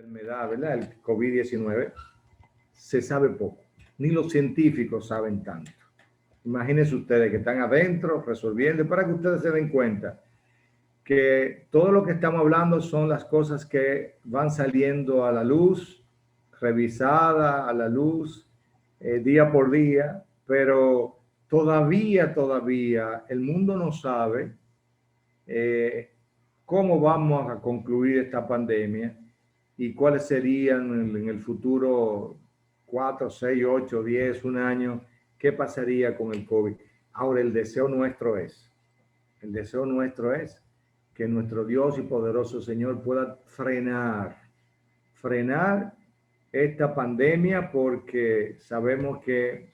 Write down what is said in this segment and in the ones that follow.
enfermedad, ¿verdad? El COVID-19, se sabe poco. Ni los científicos saben tanto. Imagínense ustedes que están adentro resolviendo, para que ustedes se den cuenta que todo lo que estamos hablando son las cosas que van saliendo a la luz, revisada a la luz, día por día, pero todavía el mundo no sabe cómo vamos a concluir esta pandemia y cuáles serían en el futuro 4, 6, 8, 10, un año, qué pasaría con el COVID. Ahora, el deseo nuestro es que nuestro Dios y poderoso Señor pueda frenar esta pandemia, porque sabemos que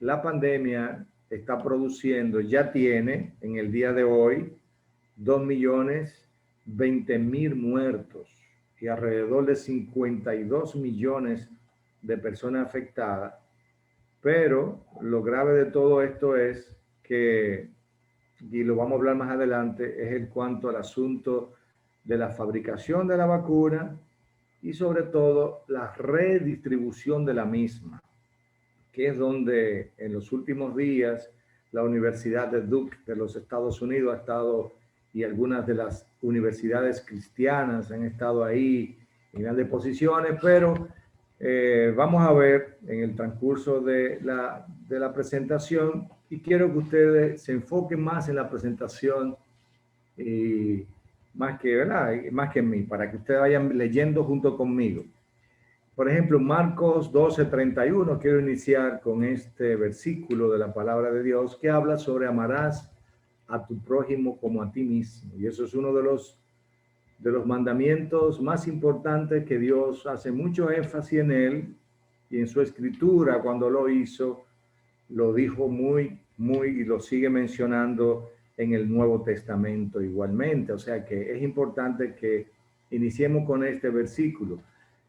la pandemia está produciendo, ya tiene en el día de hoy 2.020.000 muertos y alrededor de 52 millones de personas afectadas. Pero lo grave de todo esto es que, y lo vamos a hablar más adelante, es en cuanto al asunto de la fabricación de la vacuna y sobre todo la redistribución de la misma, que es donde en los últimos días la Universidad de Duke de los Estados Unidos ha estado, y algunas de las universidades cristianas han estado ahí en grandes posiciones, pero vamos a ver en el transcurso de la presentación, y quiero que ustedes se enfoquen más en la presentación y más que, ¿verdad? Más que en mí, para que ustedes vayan leyendo junto conmigo. Por ejemplo, Marcos 12:31, quiero iniciar con este versículo de la palabra de Dios que habla sobre amarás a tu prójimo como a ti mismo. Y eso es uno de los mandamientos más importantes que Dios hace mucho énfasis en él, y en su escritura cuando lo hizo, lo dijo muy, y lo sigue mencionando en el Nuevo Testamento igualmente. O sea que es importante que iniciemos con este versículo.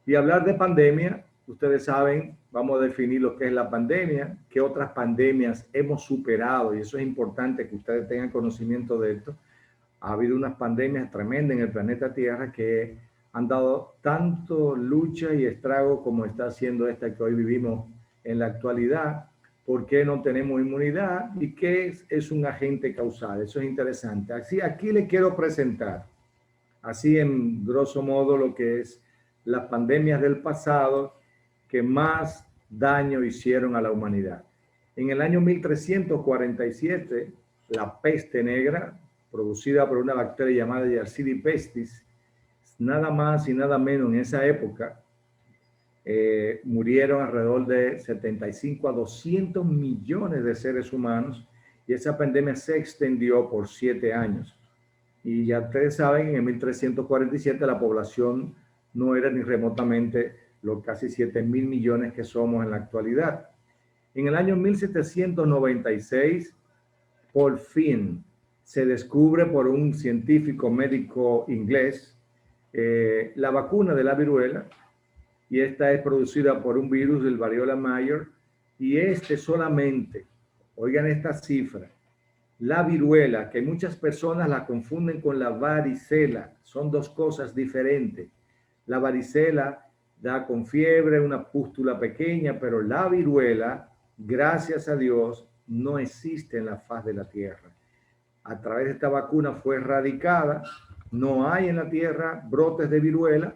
Y hablar de pandemia, ustedes saben, vamos a definir lo que es la pandemia, qué otras pandemias hemos superado, y eso es importante que ustedes tengan conocimiento de esto. Ha habido unas pandemias tremendas en el planeta Tierra que han dado tanto lucha y estrago como está haciendo esta que hoy vivimos en la actualidad. ¿Por qué no tenemos inmunidad? ¿Y qué es un agente causal? Eso es interesante. Así, aquí les quiero presentar, así en grosso modo, lo que es las pandemias del pasado que más daño hicieron a la humanidad. En el año 1347, la peste negra, producida por una bacteria llamada Yersinia pestis, nada más y nada menos en esa época, murieron alrededor de 75 a 200 millones de seres humanos, y esa pandemia se extendió por 7 años. Y ya ustedes saben, en 1347 la población no era ni remotamente los casi 7.000 millones que somos en la actualidad. En el año 1796, por fin, se descubre por un científico médico inglés la vacuna de la viruela, y esta es producida por un virus del variola mayor, y solamente, oigan esta cifra, la viruela, que muchas personas la confunden con la varicela, son dos cosas diferentes. La varicela da con fiebre, una pústula pequeña, pero la viruela, gracias a Dios, no existe en la faz de la tierra. A través de esta vacuna fue erradicada, no hay en la tierra brotes de viruela,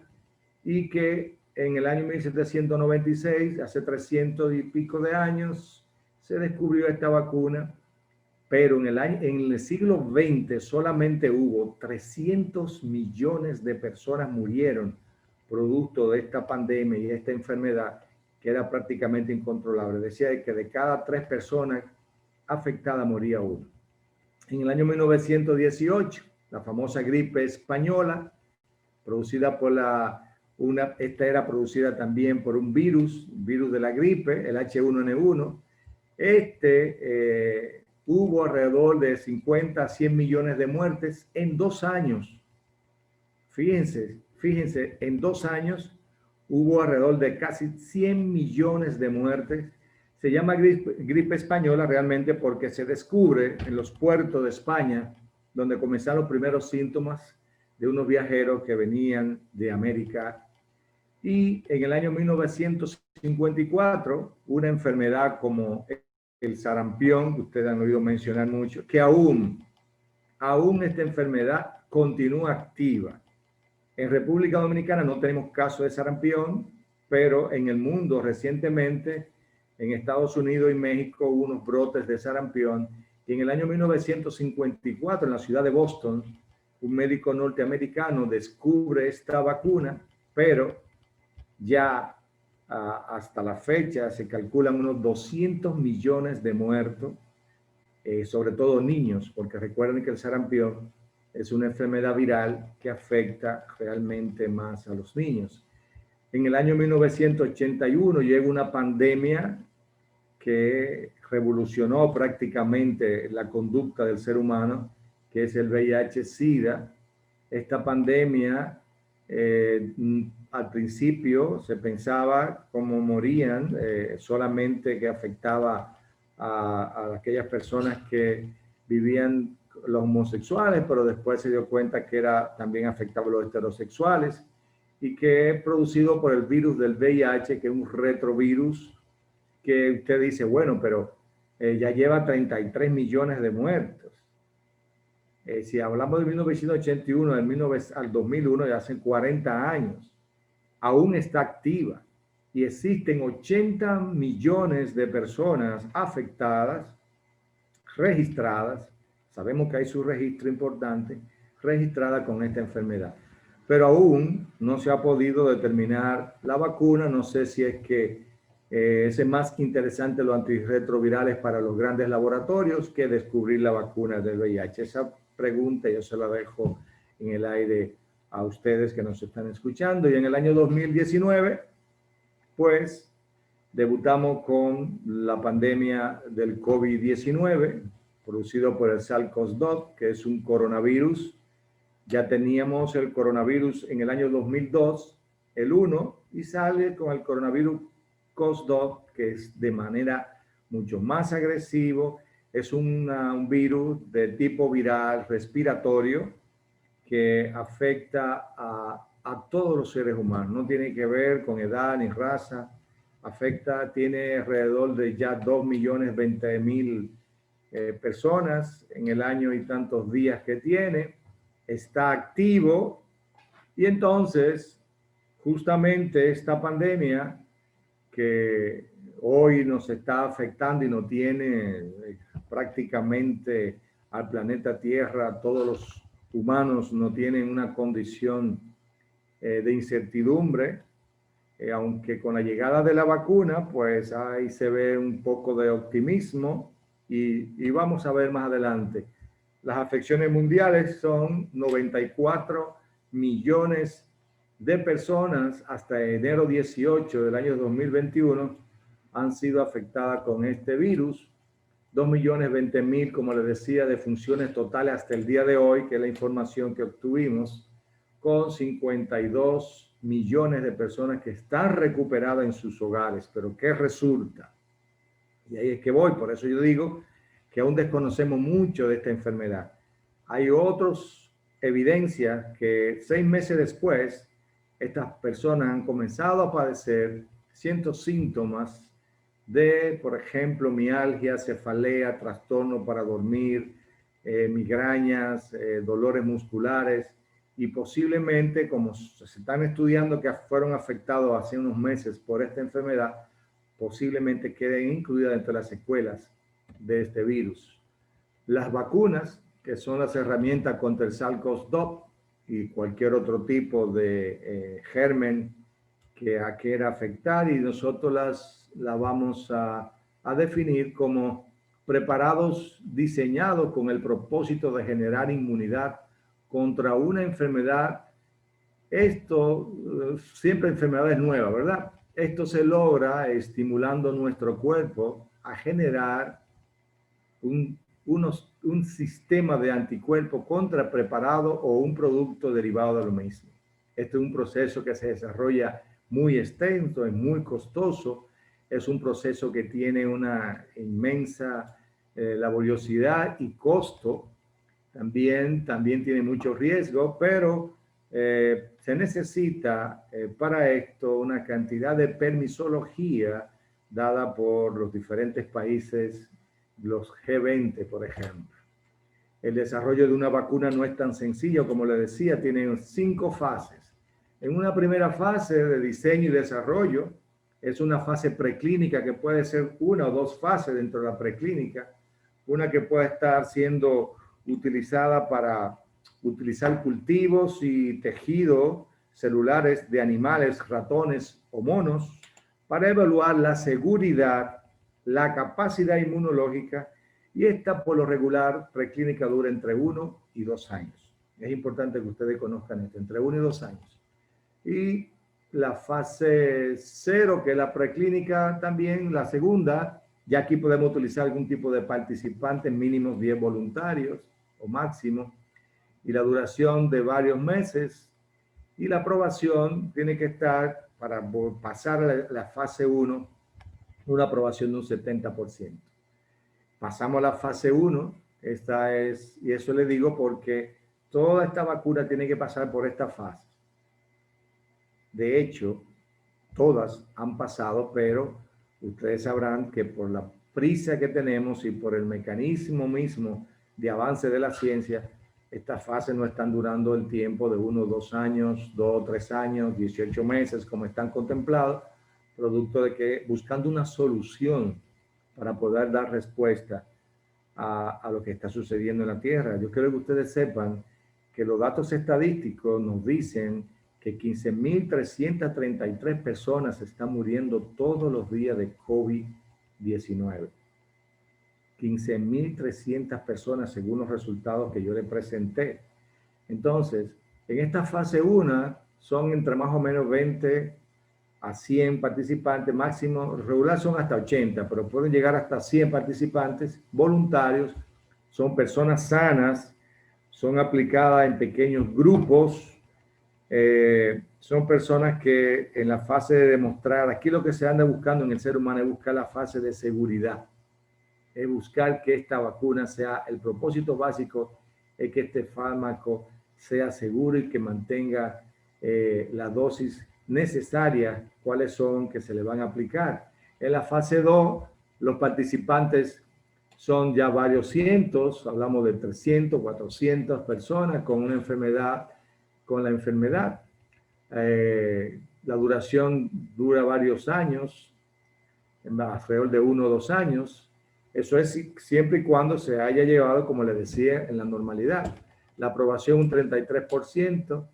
y que en el año 1796, hace 300 y pico de años, se descubrió esta vacuna. Pero en el siglo XX solamente hubo 300 millones de personas murieron producto de esta pandemia y esta enfermedad que era prácticamente incontrolable. Decía que de cada 3 personas afectadas moría uno. En el año 1918, la famosa gripe española, producida por esta era producida también por un virus de la gripe, el H1N1. Hubo alrededor de 50 a 100 millones de muertes en 2 años. Fíjense, en 2 años hubo alrededor de casi 100 millones de muertes. Se llama gripe española realmente porque se descubre en los puertos de España, donde comenzaron los primeros síntomas de unos viajeros que venían de América Y en el año 1954, una enfermedad como el sarampión, que ustedes han oído mencionar mucho, que aún esta enfermedad continúa activa. En República Dominicana no tenemos caso de sarampión, pero en el mundo recientemente, en Estados Unidos y México, hubo unos brotes de sarampión. Y en el año 1954, en la ciudad de Boston, un médico norteamericano descubre esta vacuna, pero ya hasta la fecha se calculan unos 200 millones de muertos, sobre todo niños, porque recuerden que el sarampión es una enfermedad viral que afecta realmente más a los niños. En el año 1981 llega una pandemia que revolucionó prácticamente la conducta del ser humano, que es el VIH-Sida. Esta pandemia, al principio se pensaba cómo morían, solamente que afectaba a aquellas personas que vivían los homosexuales, pero después se dio cuenta que era también afectaba a los heterosexuales y que es producido por el virus del VIH, que es un retrovirus que usted dice, bueno, pero ya lleva 33 millones de muertos. Si hablamos de 1981 al 2001, ya hace 40 años, aún está activa y existen 80 millones de personas afectadas, registradas, sabemos que hay su registro importante, registrada con esta enfermedad. Pero aún no se ha podido determinar la vacuna, no sé si es que es más interesante los antirretrovirales para los grandes laboratorios que descubrir la vacuna del VIH. Esa pregunta yo se la dejo en el aire a ustedes que nos están escuchando. Y en el año 2019, pues, debutamos con la pandemia del COVID-19, producido por el SARS-CoV-2, que es un coronavirus. Ya teníamos el coronavirus en el año 2002, el 1, y sale con el coronavirus SARS-CoV-2, que es de manera mucho más agresivo. Es un virus de tipo viral respiratorio que afecta a todos los seres humanos. No tiene que ver con edad ni raza. Tiene alrededor de ya 2.020.000 personas en el año y tantos días que tiene. Está activo y entonces justamente esta pandemia que hoy nos está afectando y no tiene prácticamente al planeta Tierra, todos los humanos no tienen una condición de incertidumbre, aunque con la llegada de la vacuna, pues ahí se ve un poco de optimismo y vamos a ver más adelante. Las afecciones mundiales son 94 millones de personas hasta enero 18 del año 2021 han sido afectadas con este virus. 2.020.000, como les decía, de funciones totales hasta el día de hoy, que es la información que obtuvimos, con 52 millones de personas que están recuperadas en sus hogares. Pero ¿qué resulta? Y ahí es que voy, por eso yo digo que aún desconocemos mucho de esta enfermedad. Hay otras evidencias que 6 meses después, estas personas han comenzado a padecer ciertos síntomas de, por ejemplo, mialgia, cefalea, trastorno para dormir, migrañas, dolores musculares y posiblemente, como se están estudiando que fueron afectados hace unos meses por esta enfermedad, posiblemente queden incluidas entre las secuelas de este virus. Las vacunas, que son las herramientas contra el SARS-CoV-2 y cualquier otro tipo de germen que quiera afectar, y nosotros la vamos a definir como preparados diseñados con el propósito de generar inmunidad contra una enfermedad. Esto, siempre enfermedades nuevas, ¿verdad? Esto se logra estimulando nuestro cuerpo a generar un sistema de anticuerpos contra preparado o un producto derivado de lo mismo. Este es un proceso que se desarrolla muy extenso, es muy costoso, es un proceso que tiene una inmensa laboriosidad y costo, también tiene mucho riesgo, pero se necesita para esto una cantidad de permisología dada por los diferentes países, los G20, por ejemplo. El desarrollo de una vacuna no es tan sencillo, como le decía, tiene 5 fases. En una primera fase de diseño y desarrollo, es una fase preclínica que puede ser 1 o 2 fases dentro de la preclínica, una que puede estar siendo utilizada para utilizar cultivos y tejidos celulares de animales, ratones o monos, para evaluar la seguridad, la capacidad inmunológica, y esta por lo regular preclínica dura entre 1 y 2 años. Es importante que ustedes conozcan esto, entre 1 y 2 años. Y la fase 0, que es la preclínica también, la segunda, ya aquí podemos utilizar algún tipo de participantes, mínimos 10 voluntarios o máximo, y la duración de varios meses, y la aprobación tiene que estar, para pasar la fase 1, una aprobación de un 70%. Pasamos a la fase 1, esta es, y eso le digo porque toda esta vacuna tiene que pasar por esta fase. De hecho, todas han pasado, pero ustedes sabrán que por la prisa que tenemos y por el mecanismo mismo de avance de la ciencia, estas fases no están durando el tiempo de 1 o 2 años, 2 o 3 años, 18 meses, como están contemplados, producto de que buscando una solución para poder dar respuesta a lo que está sucediendo en la Tierra. Yo quiero que ustedes sepan que los datos estadísticos nos dicen que 15.333 personas están muriendo todos los días de COVID-19. 15.300 personas según los resultados que yo les presenté. Entonces, en esta fase 1 son entre más o menos 20 a 100 participantes, máximo regular son hasta 80, pero pueden llegar hasta 100 participantes voluntarios, son personas sanas, son aplicadas en pequeños grupos, son personas que en la fase de demostrar, aquí lo que se anda buscando en el ser humano es buscar la fase de seguridad, es buscar que esta vacuna sea, el propósito básico es que este fármaco sea seguro y que mantenga la dosis necesaria, cuáles son que se le van a aplicar. En la fase 2, los participantes son ya varios cientos, hablamos de 300, 400 personas con una enfermedad, con la enfermedad. La duración dura varios años, alrededor de 1 o 2 años. Eso es siempre y cuando se haya llevado, como les decía, en la normalidad. La aprobación un 33%.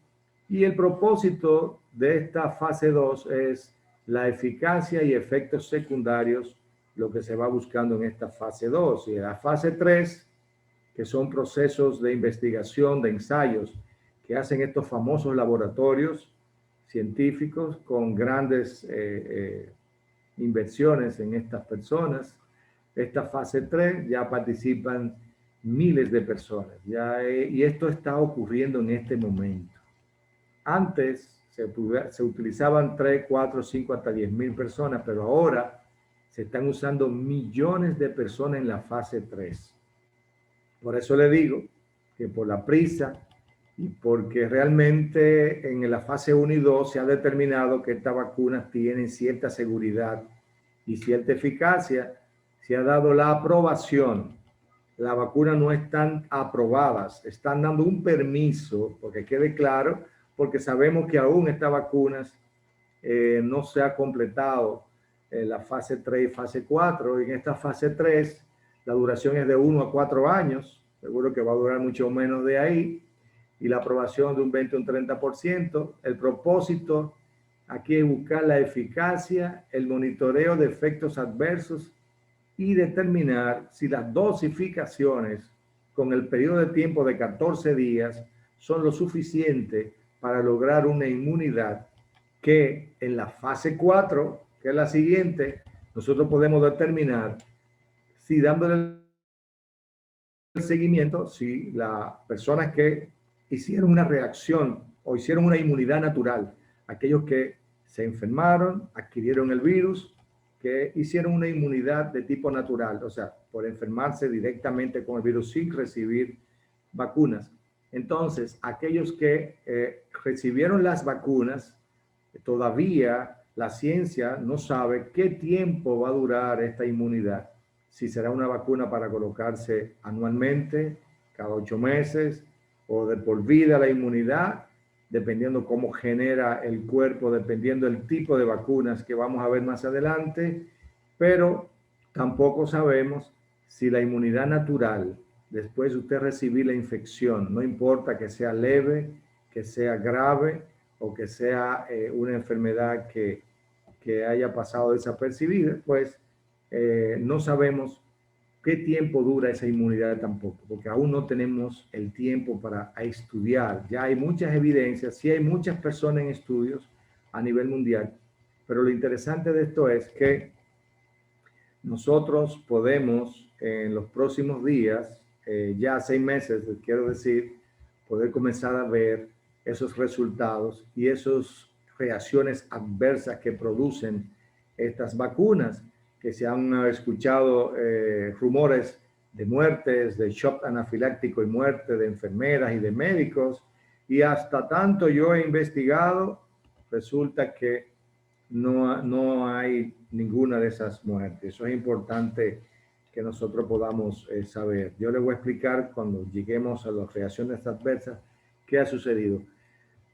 Y el propósito de esta fase 2 es la eficacia y efectos secundarios, lo que se va buscando en esta fase 2. Y en la fase 3, que son procesos de investigación, de ensayos, que hacen estos famosos laboratorios científicos con grandes inversiones en estas personas. Esta fase 3 ya participan miles de personas. Y esto está ocurriendo en este momento. Antes se utilizaban 3, 4, 5, hasta 10.000 personas, pero ahora se están usando millones de personas en la fase 3. Por eso le digo que por la prisa y porque realmente en la fase 1 y 2 se ha determinado que estas vacunas tienen cierta seguridad y cierta eficacia, se ha dado la aprobación. Las vacunas no están aprobadas, están dando un permiso, porque quede claro, porque sabemos que aún estas vacunas no se ha completado la fase 3 y fase 4. En esta fase 3 la duración es de 1 a 4 años, seguro que va a durar mucho menos de ahí, y la aprobación de un 20 o un 30%. El propósito aquí es buscar la eficacia, el monitoreo de efectos adversos y determinar si las dosificaciones con el periodo de tiempo de 14 días son lo suficiente para lograr una inmunidad que en la fase 4, que es la siguiente, nosotros podemos determinar si dándole el seguimiento, si las personas que hicieron una reacción o hicieron una inmunidad natural, aquellos que se enfermaron, adquirieron el virus, que hicieron una inmunidad de tipo natural, o sea, por enfermarse directamente con el virus sin recibir vacunas, Entonces, aquellos que recibieron las vacunas, todavía la ciencia no sabe qué tiempo va a durar esta inmunidad. Si será una vacuna para colocarse anualmente, cada 8 meses, o de por vida la inmunidad, dependiendo cómo genera el cuerpo, dependiendo del tipo de vacunas que vamos a ver más adelante, pero tampoco sabemos si la inmunidad natural, después de usted recibir la infección, no importa que sea leve, que sea grave o que sea una enfermedad que haya pasado desapercibida, pues no sabemos qué tiempo dura esa inmunidad tampoco, porque aún no tenemos el tiempo para estudiar. Ya hay muchas evidencias, sí hay muchas personas en estudios a nivel mundial, pero lo interesante de esto es que nosotros podemos en los próximos días, ya 6 meses, quiero decir, poder comenzar a ver esos resultados y esas reacciones adversas que producen estas vacunas, que se han escuchado rumores de muertes, de shock anafiláctico y muerte de enfermeras y de médicos, y hasta tanto yo he investigado, resulta que no hay ninguna de esas muertes. Eso es importante que nosotros podamos saber. Yo les voy a explicar cuando lleguemos a las reacciones adversas qué ha sucedido.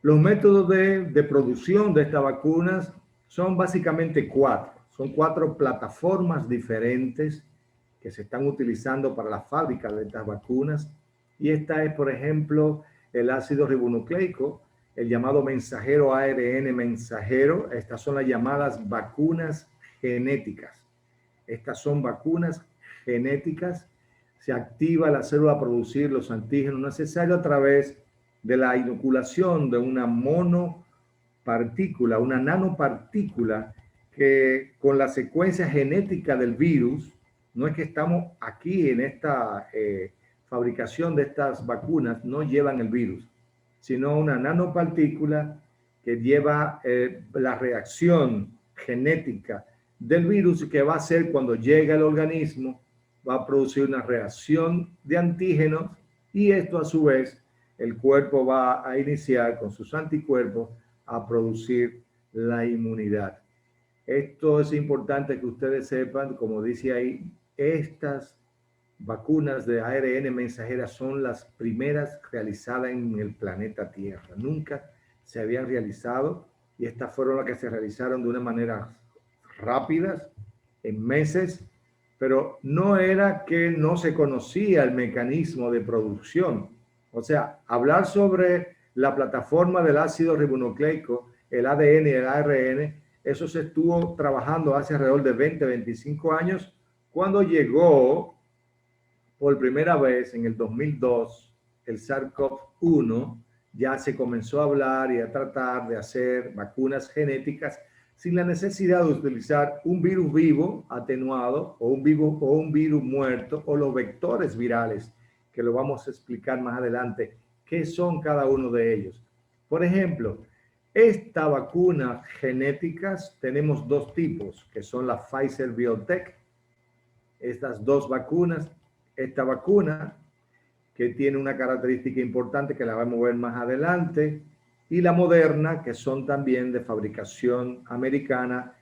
Los métodos de producción de estas vacunas son básicamente 4. Son 4 plataformas diferentes que se están utilizando para la fábrica de estas vacunas. Y esta es, por ejemplo, el ácido ribonucleico, el llamado mensajero ARN mensajero. Estas son las llamadas vacunas genéticas. Estas son vacunas genéticas. Se activa la célula a producir los antígenos necesarios a través de la inoculación de una monopartícula, una nanopartícula que con la secuencia genética del virus, no es que estamos aquí en esta fabricación de estas vacunas, no llevan el virus, sino una nanopartícula que lleva la reacción genética del virus y que va a hacer cuando llegue al organismo, va a producir una reacción de antígenos y esto a su vez el cuerpo va a iniciar con sus anticuerpos a producir la inmunidad. Esto es importante que ustedes sepan, como dice ahí, estas vacunas de ARN mensajera son las primeras realizadas en el planeta Tierra. Nunca se habían realizado y estas fueron las que se realizaron de una manera rápida, en meses, pero no era que no se conocía el mecanismo de producción. O sea, hablar sobre la plataforma del ácido ribonucleico, el ADN y el ARN, eso se estuvo trabajando hace alrededor de 20, 25 años, cuando llegó por primera vez en el 2002 el SARS-CoV-1, ya se comenzó a hablar y a tratar de hacer vacunas genéticas sin la necesidad de utilizar un virus vivo atenuado o un virus muerto o los vectores virales, que lo vamos a explicar más adelante, qué son cada uno de ellos. Por ejemplo, esta vacuna genéticas tenemos 2 tipos, que son la Pfizer BioNTech, estas 2 vacunas. Esta vacuna, que tiene una característica importante que la vamos a ver más adelante, y la Moderna, que son también de fabricación americana.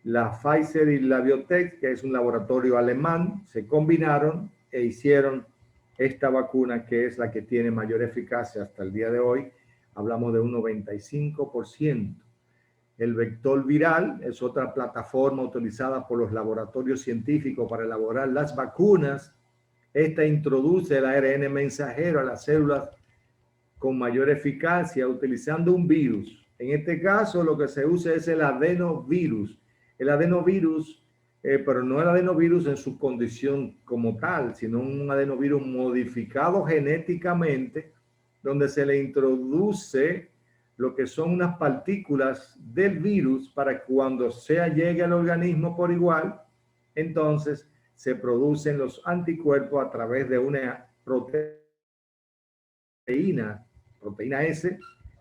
La Pfizer y la BioNTech, que es un laboratorio alemán, se combinaron e hicieron esta vacuna, que es la que tiene mayor eficacia hasta el día de hoy. Hablamos de un 95%. El vector viral es otra plataforma utilizada por los laboratorios científicos para elaborar las vacunas. Esta introduce el ARN mensajero a las células con mayor eficacia utilizando un virus. En este caso lo que se usa es el adenovirus. El adenovirus, pero no el adenovirus en su condición como tal, sino un adenovirus modificado genéticamente, donde se le introduce lo que son unas partículas del virus para que cuando sea llegue al organismo por igual, entonces se producen los anticuerpos a través de una proteína S,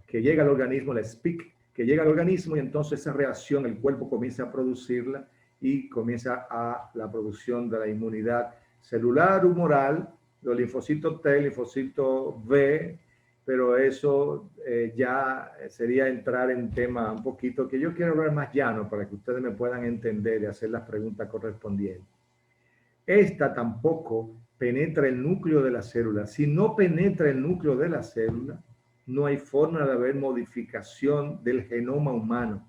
que llega al organismo, la SPIC, que llega al organismo y entonces esa reacción el cuerpo comienza a producirla y comienza a la producción de la inmunidad celular humoral, los linfocitos T, linfocitos B pero eso ya sería entrar en tema un poquito que yo quiero hablar más llano para que ustedes me puedan entender y hacer las preguntas correspondientes. Esta tampoco penetra el núcleo de la célula. Si no penetra el núcleo de la célula, no hay forma de haber modificación del genoma humano.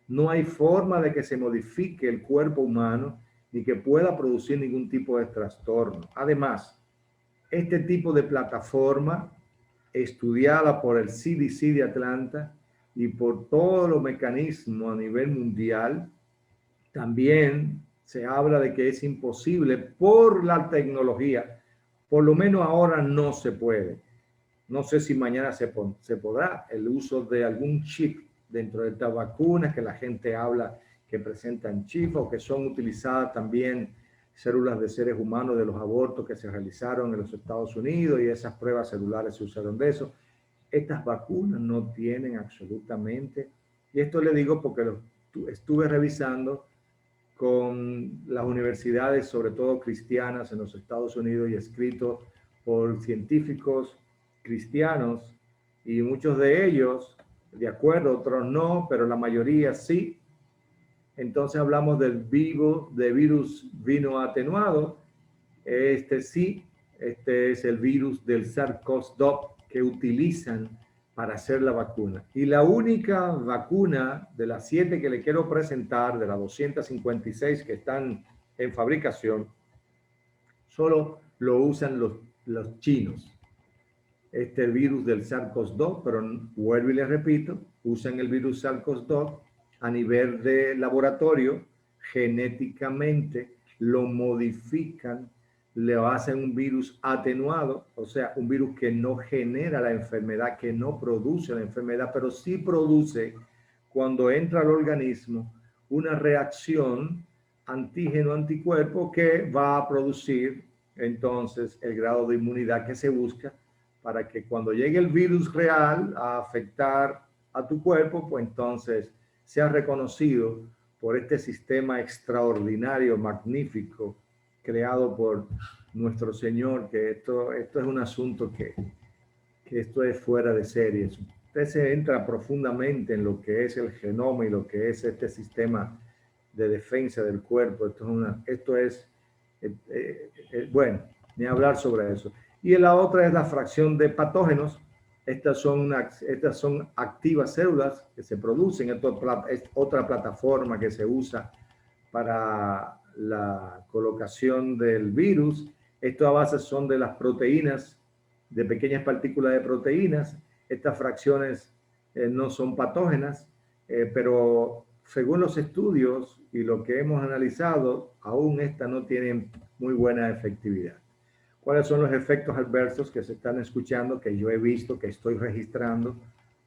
No hay forma de que se modifique el cuerpo humano ni que pueda producir ningún tipo de trastorno. Además, este tipo de plataforma estudiada por el CDC de Atlanta y por todos los mecanismos a nivel mundial, también se habla de que es imposible por la tecnología. Por lo menos ahora no se puede. No sé si mañana se podrá el uso de algún chip dentro de estas vacunas que la gente habla que presentan chip o que son utilizadas también células de seres humanos de los abortos que se realizaron en los Estados Unidos y esas pruebas celulares se usaron de eso. Estas vacunas no tienen absolutamente, y esto le digo porque lo estuve revisando con las universidades, sobre todo cristianas en los Estados Unidos y escrito por científicos cristianos y muchos de ellos, de acuerdo, otros no, pero la mayoría sí. Entonces hablamos del virus vino atenuado. Este sí, este es el virus del SARS-CoV-2 que utilizan para hacer la vacuna. Y la única vacuna de las 7 que le quiero presentar, de las 256 que están en fabricación, solo lo usan los chinos. Este virus del SARS-CoV-2, pero vuelvo y les repito, usan el virus SARS-CoV-2 a nivel de laboratorio, genéticamente lo modifican, le hacen un virus atenuado, o sea, un virus que no genera la enfermedad, que no produce la enfermedad, pero sí produce cuando entra al organismo una reacción antígeno-anticuerpo que va a producir entonces el grado de inmunidad que se busca para que cuando llegue el virus real a afectar a tu cuerpo, pues entonces sea reconocido por este sistema extraordinario, magnífico, creado por nuestro Señor, que esto es un asunto que esto es fuera de serie. Usted se entra profundamente en lo que es el genoma y lo que es este sistema de defensa del cuerpo. Esto es bueno, ni hablar sobre eso. Y la otra es la fracción de patógenos. Estas son activas células que se producen. Esto es otra plataforma que se usa para la colocación del virus. Esto a base son de las proteínas, de pequeñas partículas de proteínas. Estas fracciones no son patógenas, pero según los estudios y lo que hemos analizado, aún estas no tienen muy buena efectividad. ¿Cuáles son los efectos adversos que se están escuchando, que yo he visto, que estoy registrando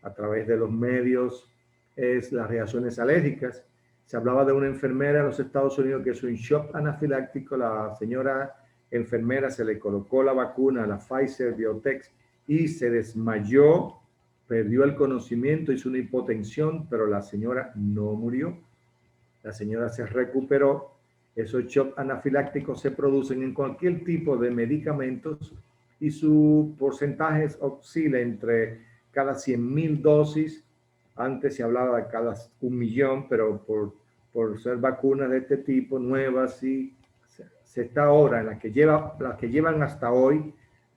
a través de los medios? Es las reacciones alérgicas. Se hablaba de una enfermera en los Estados Unidos que es un shock anafiláctico. La señora enfermera se le colocó la vacuna, la Pfizer BioNTech, y se desmayó, perdió el conocimiento, hizo una hipotensión, pero la señora no murió. La señora se recuperó. Esos shocks anafilácticos se producen en cualquier tipo de medicamentos y su porcentaje oscila entre cada 100,000 dosis. Antes se hablaba de cada 1,000,000, pero por ser vacunas de este tipo, nuevas, y se está ahora en las que llevan hasta hoy,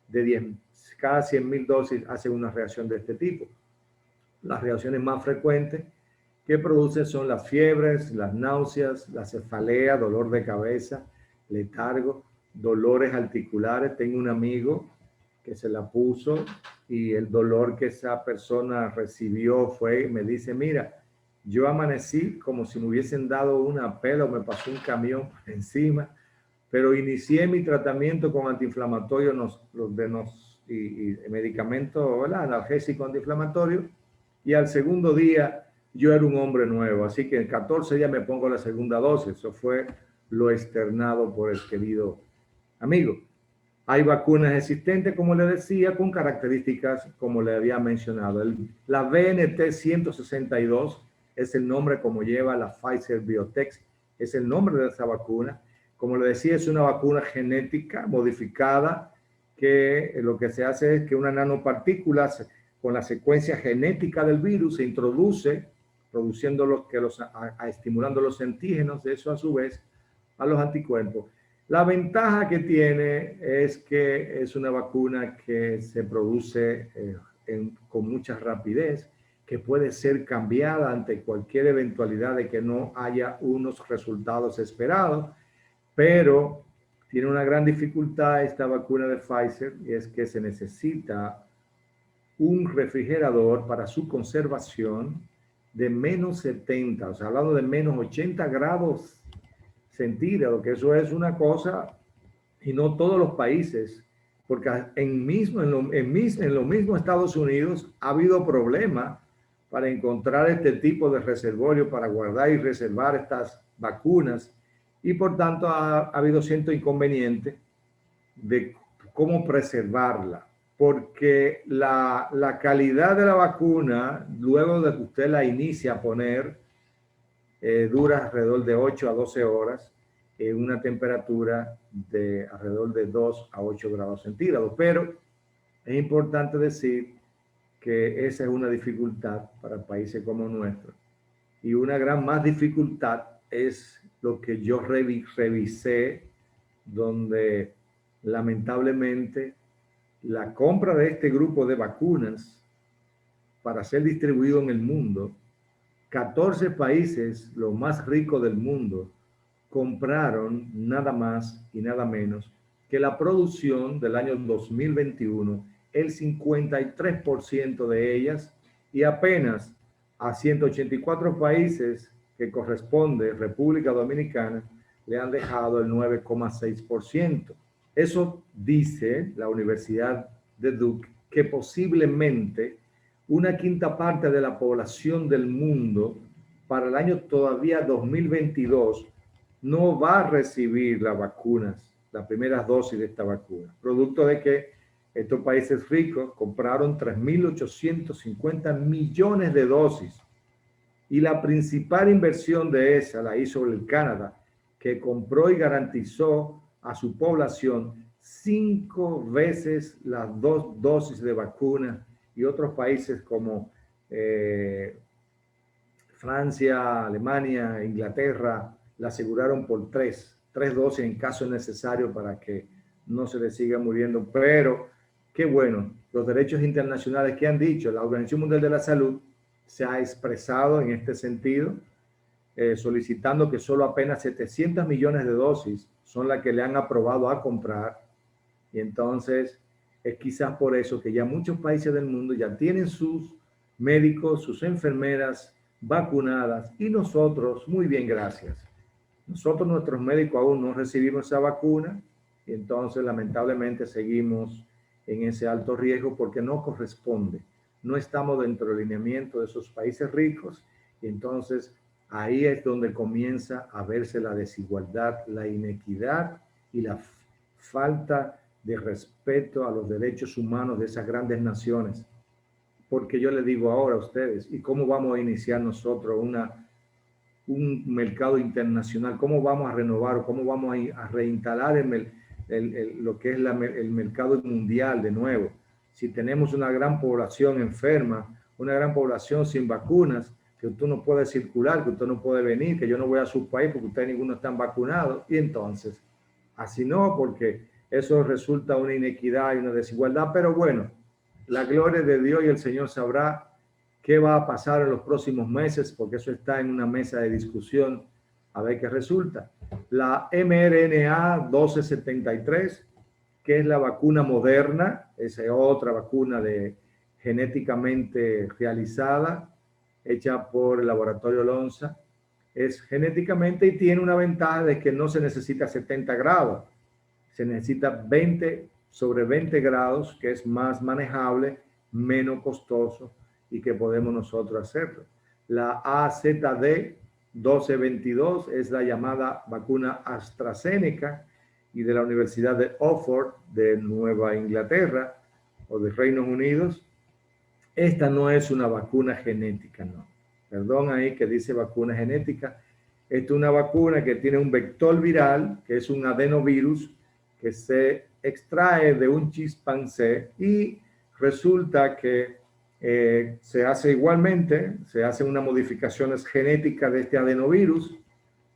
de 10, cada 100,000 dosis hacen una reacción de este tipo. Las reacciones más frecuentes que produce son las fiebres, las náuseas, la cefalea, dolor de cabeza, letargo, dolores articulares. Tengo un amigo que se la puso y el dolor que esa persona recibió fue, me dice, mira, yo amanecí como si me hubiesen dado una pela o me pasó un camión encima, pero inicié mi tratamiento con antiinflamatorios y medicamentos, ¿verdad? Analgésico antiinflamatorio, y al segundo día yo era un hombre nuevo, así que en 14 días me pongo la segunda dosis. Eso fue lo externado por el querido amigo. Hay vacunas existentes, como le decía, con características como le había mencionado. La BNT 162 es el nombre como lleva la Pfizer BioNTech, es el nombre de esa vacuna. Como le decía, es una vacuna genética modificada que lo que se hace es que una nanopartícula con la secuencia genética del virus se introduce, produciendo estimulando los antígenos, de eso a su vez a los anticuerpos. La ventaja que tiene es que es una vacuna que se produce con mucha rapidez, que puede ser cambiada ante cualquier eventualidad de que no haya unos resultados esperados, pero tiene una gran dificultad esta vacuna de Pfizer, y es que se necesita un refrigerador para su conservación de menos 70, o sea, hablando de menos 80 grados centígrados, que eso es una cosa, y no todos los países, porque en los mismos Estados Unidos ha habido problemas para encontrar este tipo de reservorio para guardar y reservar estas vacunas, y por tanto ha habido cierto inconveniente de cómo preservarla, porque la calidad de la vacuna, luego de que usted la inicia a poner, dura alrededor de 8 a 12 horas en una temperatura de alrededor de 2 a 8 grados centígrados. Pero es importante decir que esa es una dificultad para países como nuestro. Y una gran más dificultad es lo que yo revisé, donde lamentablemente la compra de este grupo de vacunas para ser distribuido en el mundo, 14 países, los más ricos del mundo, compraron nada más y nada menos que la producción del año 2021, el 53% de ellas, y apenas a 184 países que corresponde República Dominicana le han dejado el 9,6%. Eso dice la Universidad de Duke, que posiblemente una quinta parte de la población del mundo para el año todavía 2022 no va a recibir las vacunas, las primeras dosis de esta vacuna, producto de que estos países ricos compraron 3.850 millones de dosis, y la principal inversión de esa la hizo el Canadá, que compró y garantizó a su población 5 veces las 2 dosis de vacuna, y otros países como Francia, Alemania, Inglaterra la aseguraron por 3 dosis en caso necesario para que no se le siga muriendo. Pero qué bueno, los derechos internacionales que han dicho, la Organización Mundial de la Salud se ha expresado en este sentido, solicitando que solo apenas 700 millones de dosis son las que le han aprobado a comprar. Y entonces es quizás por eso que ya muchos países del mundo ya tienen sus médicos, sus enfermeras vacunadas, y nosotros, muy bien, gracias. Nosotros, nuestros médicos, aún no recibimos esa vacuna, y entonces lamentablemente seguimos en ese alto riesgo porque no corresponde. No estamos dentro del lineamiento de esos países ricos, y entonces ahí es donde comienza a verse la desigualdad, la inequidad y la falta de respeto a los derechos humanos de esas grandes naciones. Porque yo les digo ahora a ustedes, ¿y cómo vamos a iniciar nosotros un mercado internacional? ¿Cómo vamos a renovar o cómo vamos a reinstalar lo que es el mercado mundial de nuevo? Si tenemos una gran población enferma, una gran población sin vacunas, que usted no puede circular, que usted no puede venir, que yo no voy a su país porque ustedes ninguno están vacunados. Y entonces, así no, porque eso resulta una inequidad y una desigualdad. Pero bueno, la gloria de Dios y el Señor sabrá qué va a pasar en los próximos meses, porque eso está en una mesa de discusión, a ver qué resulta. La mRNA 1273, que es la vacuna Moderna, esa es otra vacuna genéticamente realizada, hecha por el laboratorio Lonza, es genéticamente y tiene una ventaja de que no se necesita 70 grados, se necesita 20 sobre 20 grados, que es más manejable, menos costoso, y que podemos nosotros hacerlo. La AZD 1222 es la llamada vacuna AstraZeneca y de la Universidad de Oxford de Nueva Inglaterra o de Reinos Unidos. Esta no es una vacuna genética, no. Perdón ahí que dice vacuna genética. Esta es una vacuna que tiene un vector viral, que es un adenovirus, que se extrae de un chimpancé y resulta que se hace igualmente, se hacen unas modificaciones genéticas de este adenovirus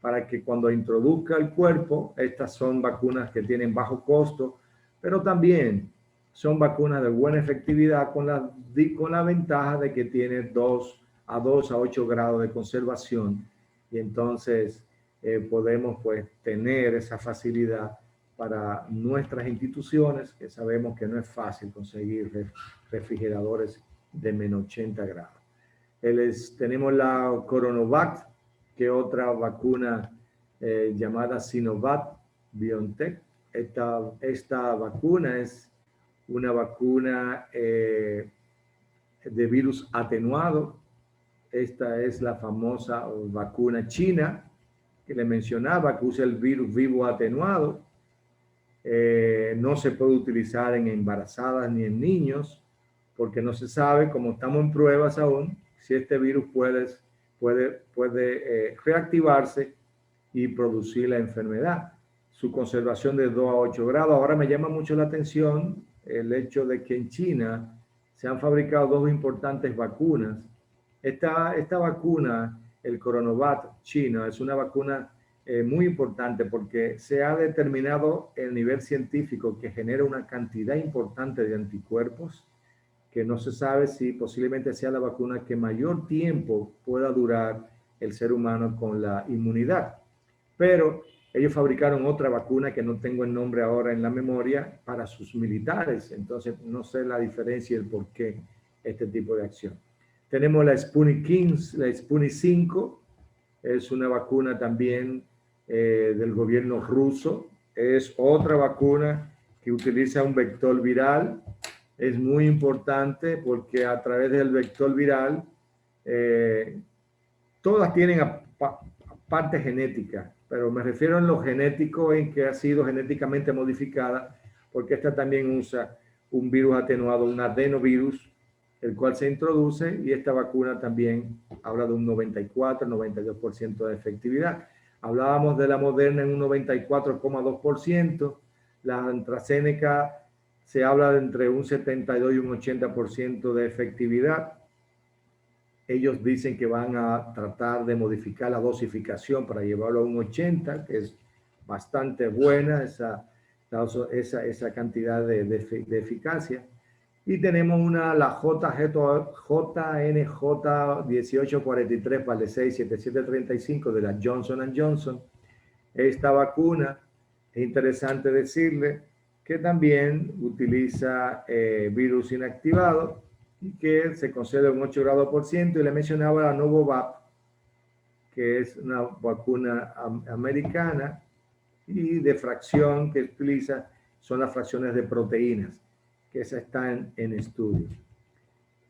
para que cuando introduzca el cuerpo, estas son vacunas que tienen bajo costo, pero también son vacunas de buena efectividad con la ventaja de que tiene 2 a 8 grados de conservación y entonces podemos pues tener esa facilidad para nuestras instituciones, que sabemos que no es fácil conseguir refrigeradores de menos 80 grados. Tenemos la Coronavac, que es otra vacuna llamada Sinovac BioNTech. Esta vacuna es una vacuna de virus atenuado. Esta es la famosa vacuna china que le mencionaba, que usa el virus vivo atenuado. No se puede utilizar en embarazadas ni en niños, porque no se sabe, como estamos en pruebas aún, si este virus puede reactivarse y producir la enfermedad. Su conservación de 2 a 8 grados. Ahora me llama mucho la atención el hecho de que en China se han fabricado 2 importantes vacunas. Esta vacuna, el Coronavac chino, es una vacuna muy importante porque se ha determinado el nivel científico que genera una cantidad importante de anticuerpos que no se sabe si posiblemente sea la vacuna que mayor tiempo pueda durar el ser humano con la inmunidad. Pero ellos fabricaron otra vacuna que no tengo el nombre ahora en la memoria para sus militares. Entonces no sé la diferencia y el por qué este tipo de acción. Tenemos la Sputnik 15, la Sputnik 5, es una vacuna también del gobierno ruso. Es otra vacuna que utiliza un vector viral. Es muy importante porque a través del vector viral, todas tienen parte genética, pero me refiero en lo genético en que ha sido genéticamente modificada, porque esta también usa un virus atenuado, un adenovirus, el cual se introduce, y esta vacuna también habla de un 94-92% de efectividad. Hablábamos de la Moderna en un 94,2%, la AstraZeneca se habla de entre un 72 y un 80% de efectividad. Ellos dicen que van a tratar de modificar la dosificación para llevarlo a un 80, que es bastante buena esa cantidad de eficacia. Y tenemos la JNJ 1843-67735 de la Johnson & Johnson. Esta vacuna, es interesante decirle que también utiliza virus inactivado y que se concede un 8 grados por ciento. Y le mencionaba la Novavax, que es una vacuna americana y de fracción que utiliza, son las fracciones de proteínas, que esas están en estudio.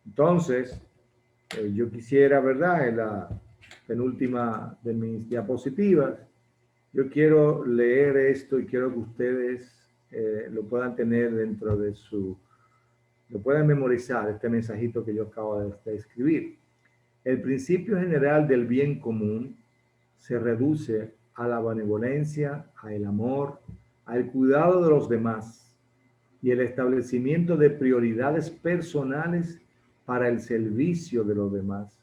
Entonces, yo quisiera, ¿verdad?, en la penúltima de mis diapositivas, yo quiero leer esto y quiero que ustedes lo puedan tener dentro de lo puedan memorizar, este mensajito que yo acabo de escribir. El principio general del bien común se reduce a la benevolencia, al amor, al cuidado de los demás y el establecimiento de prioridades personales para el servicio de los demás.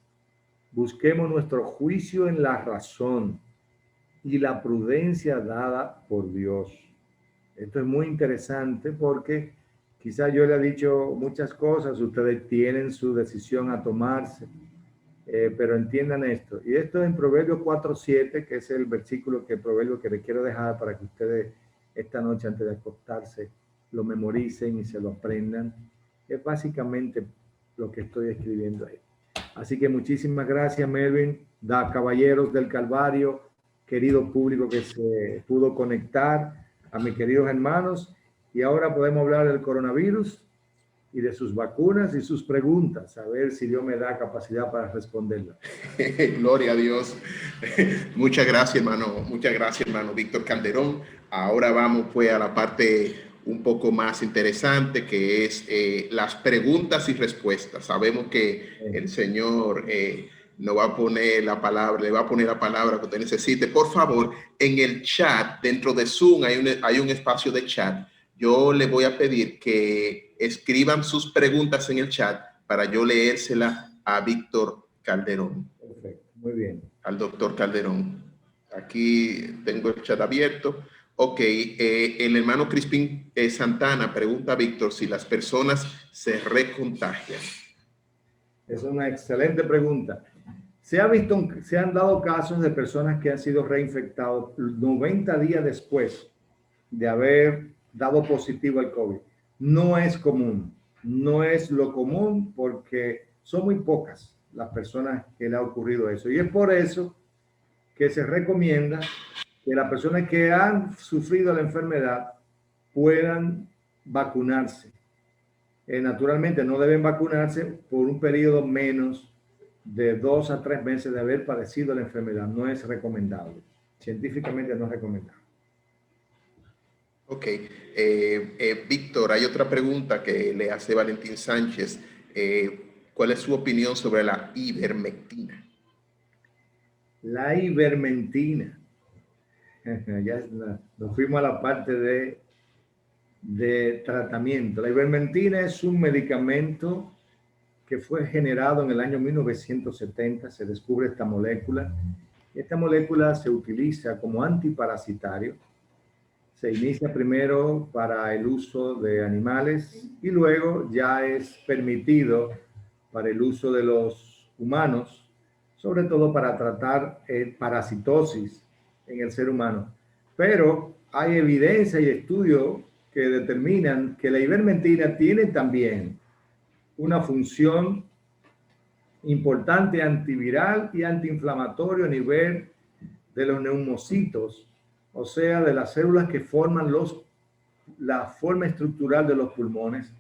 Busquemos nuestro juicio en la razón y la prudencia dada por Dios. Esto es muy interesante porque quizás yo le he dicho muchas cosas, ustedes tienen su decisión a tomarse, pero entiendan esto. Y esto en Proverbios 4:7, que es el versículo que les quiero dejar para que ustedes esta noche antes de acostarse lo memoricen y se lo aprendan. Es básicamente lo que estoy escribiendo ahí. Así que muchísimas gracias, Melvin, caballeros del Calvario, querido público que se pudo conectar, a mis queridos hermanos. Y ahora podemos hablar del coronavirus y de sus vacunas y sus preguntas, a ver si Dios me da capacidad para responderlas. Gloria a Dios. Muchas gracias, hermano Víctor Calderón. Ahora vamos pues a la parte un poco más interesante, que es las preguntas y respuestas. Sabemos que el Señor nos va a poner la palabra, le va a poner la palabra que usted necesite. Por favor, en el chat, dentro de Zoom hay un espacio de chat. yo le voy a pedir que escriban sus preguntas en el chat para yo leérsela a Víctor Calderón. Perfecto, muy bien. Al doctor Calderón. Aquí tengo el chat abierto. Ok, el hermano Crispín Santana pregunta a Víctor si las personas se recontagian. Es una excelente pregunta. Se han dado casos de personas que han sido reinfectados 90 días después de haber dado positivo al COVID. No es común, no es lo común porque son muy pocas las personas que le ha ocurrido eso. Y es por eso que se recomienda que las personas que han sufrido la enfermedad puedan vacunarse. Naturalmente no deben vacunarse por un periodo menos de 2 a 3 meses de haber padecido la enfermedad. No es recomendable. Científicamente no es recomendable. Ok. Víctor, hay otra pregunta que le hace Valentín Sánchez. ¿Cuál es su opinión sobre la ivermectina? La ivermectina. Ya nos fuimos a la parte de tratamiento. La ivermectina es un medicamento que fue generado en el año 1970. Se descubre esta molécula. Esta molécula se utiliza como antiparasitario. Se inicia primero para el uso de animales y luego ya es permitido para el uso de los humanos, sobre todo para tratar parasitosis en el ser humano. Pero hay evidencia y estudios que determinan que la ivermectina tiene también una función importante antiviral y antiinflamatorio a nivel de los neumocitos, o sea, de las células que forman la forma estructural de los pulmones,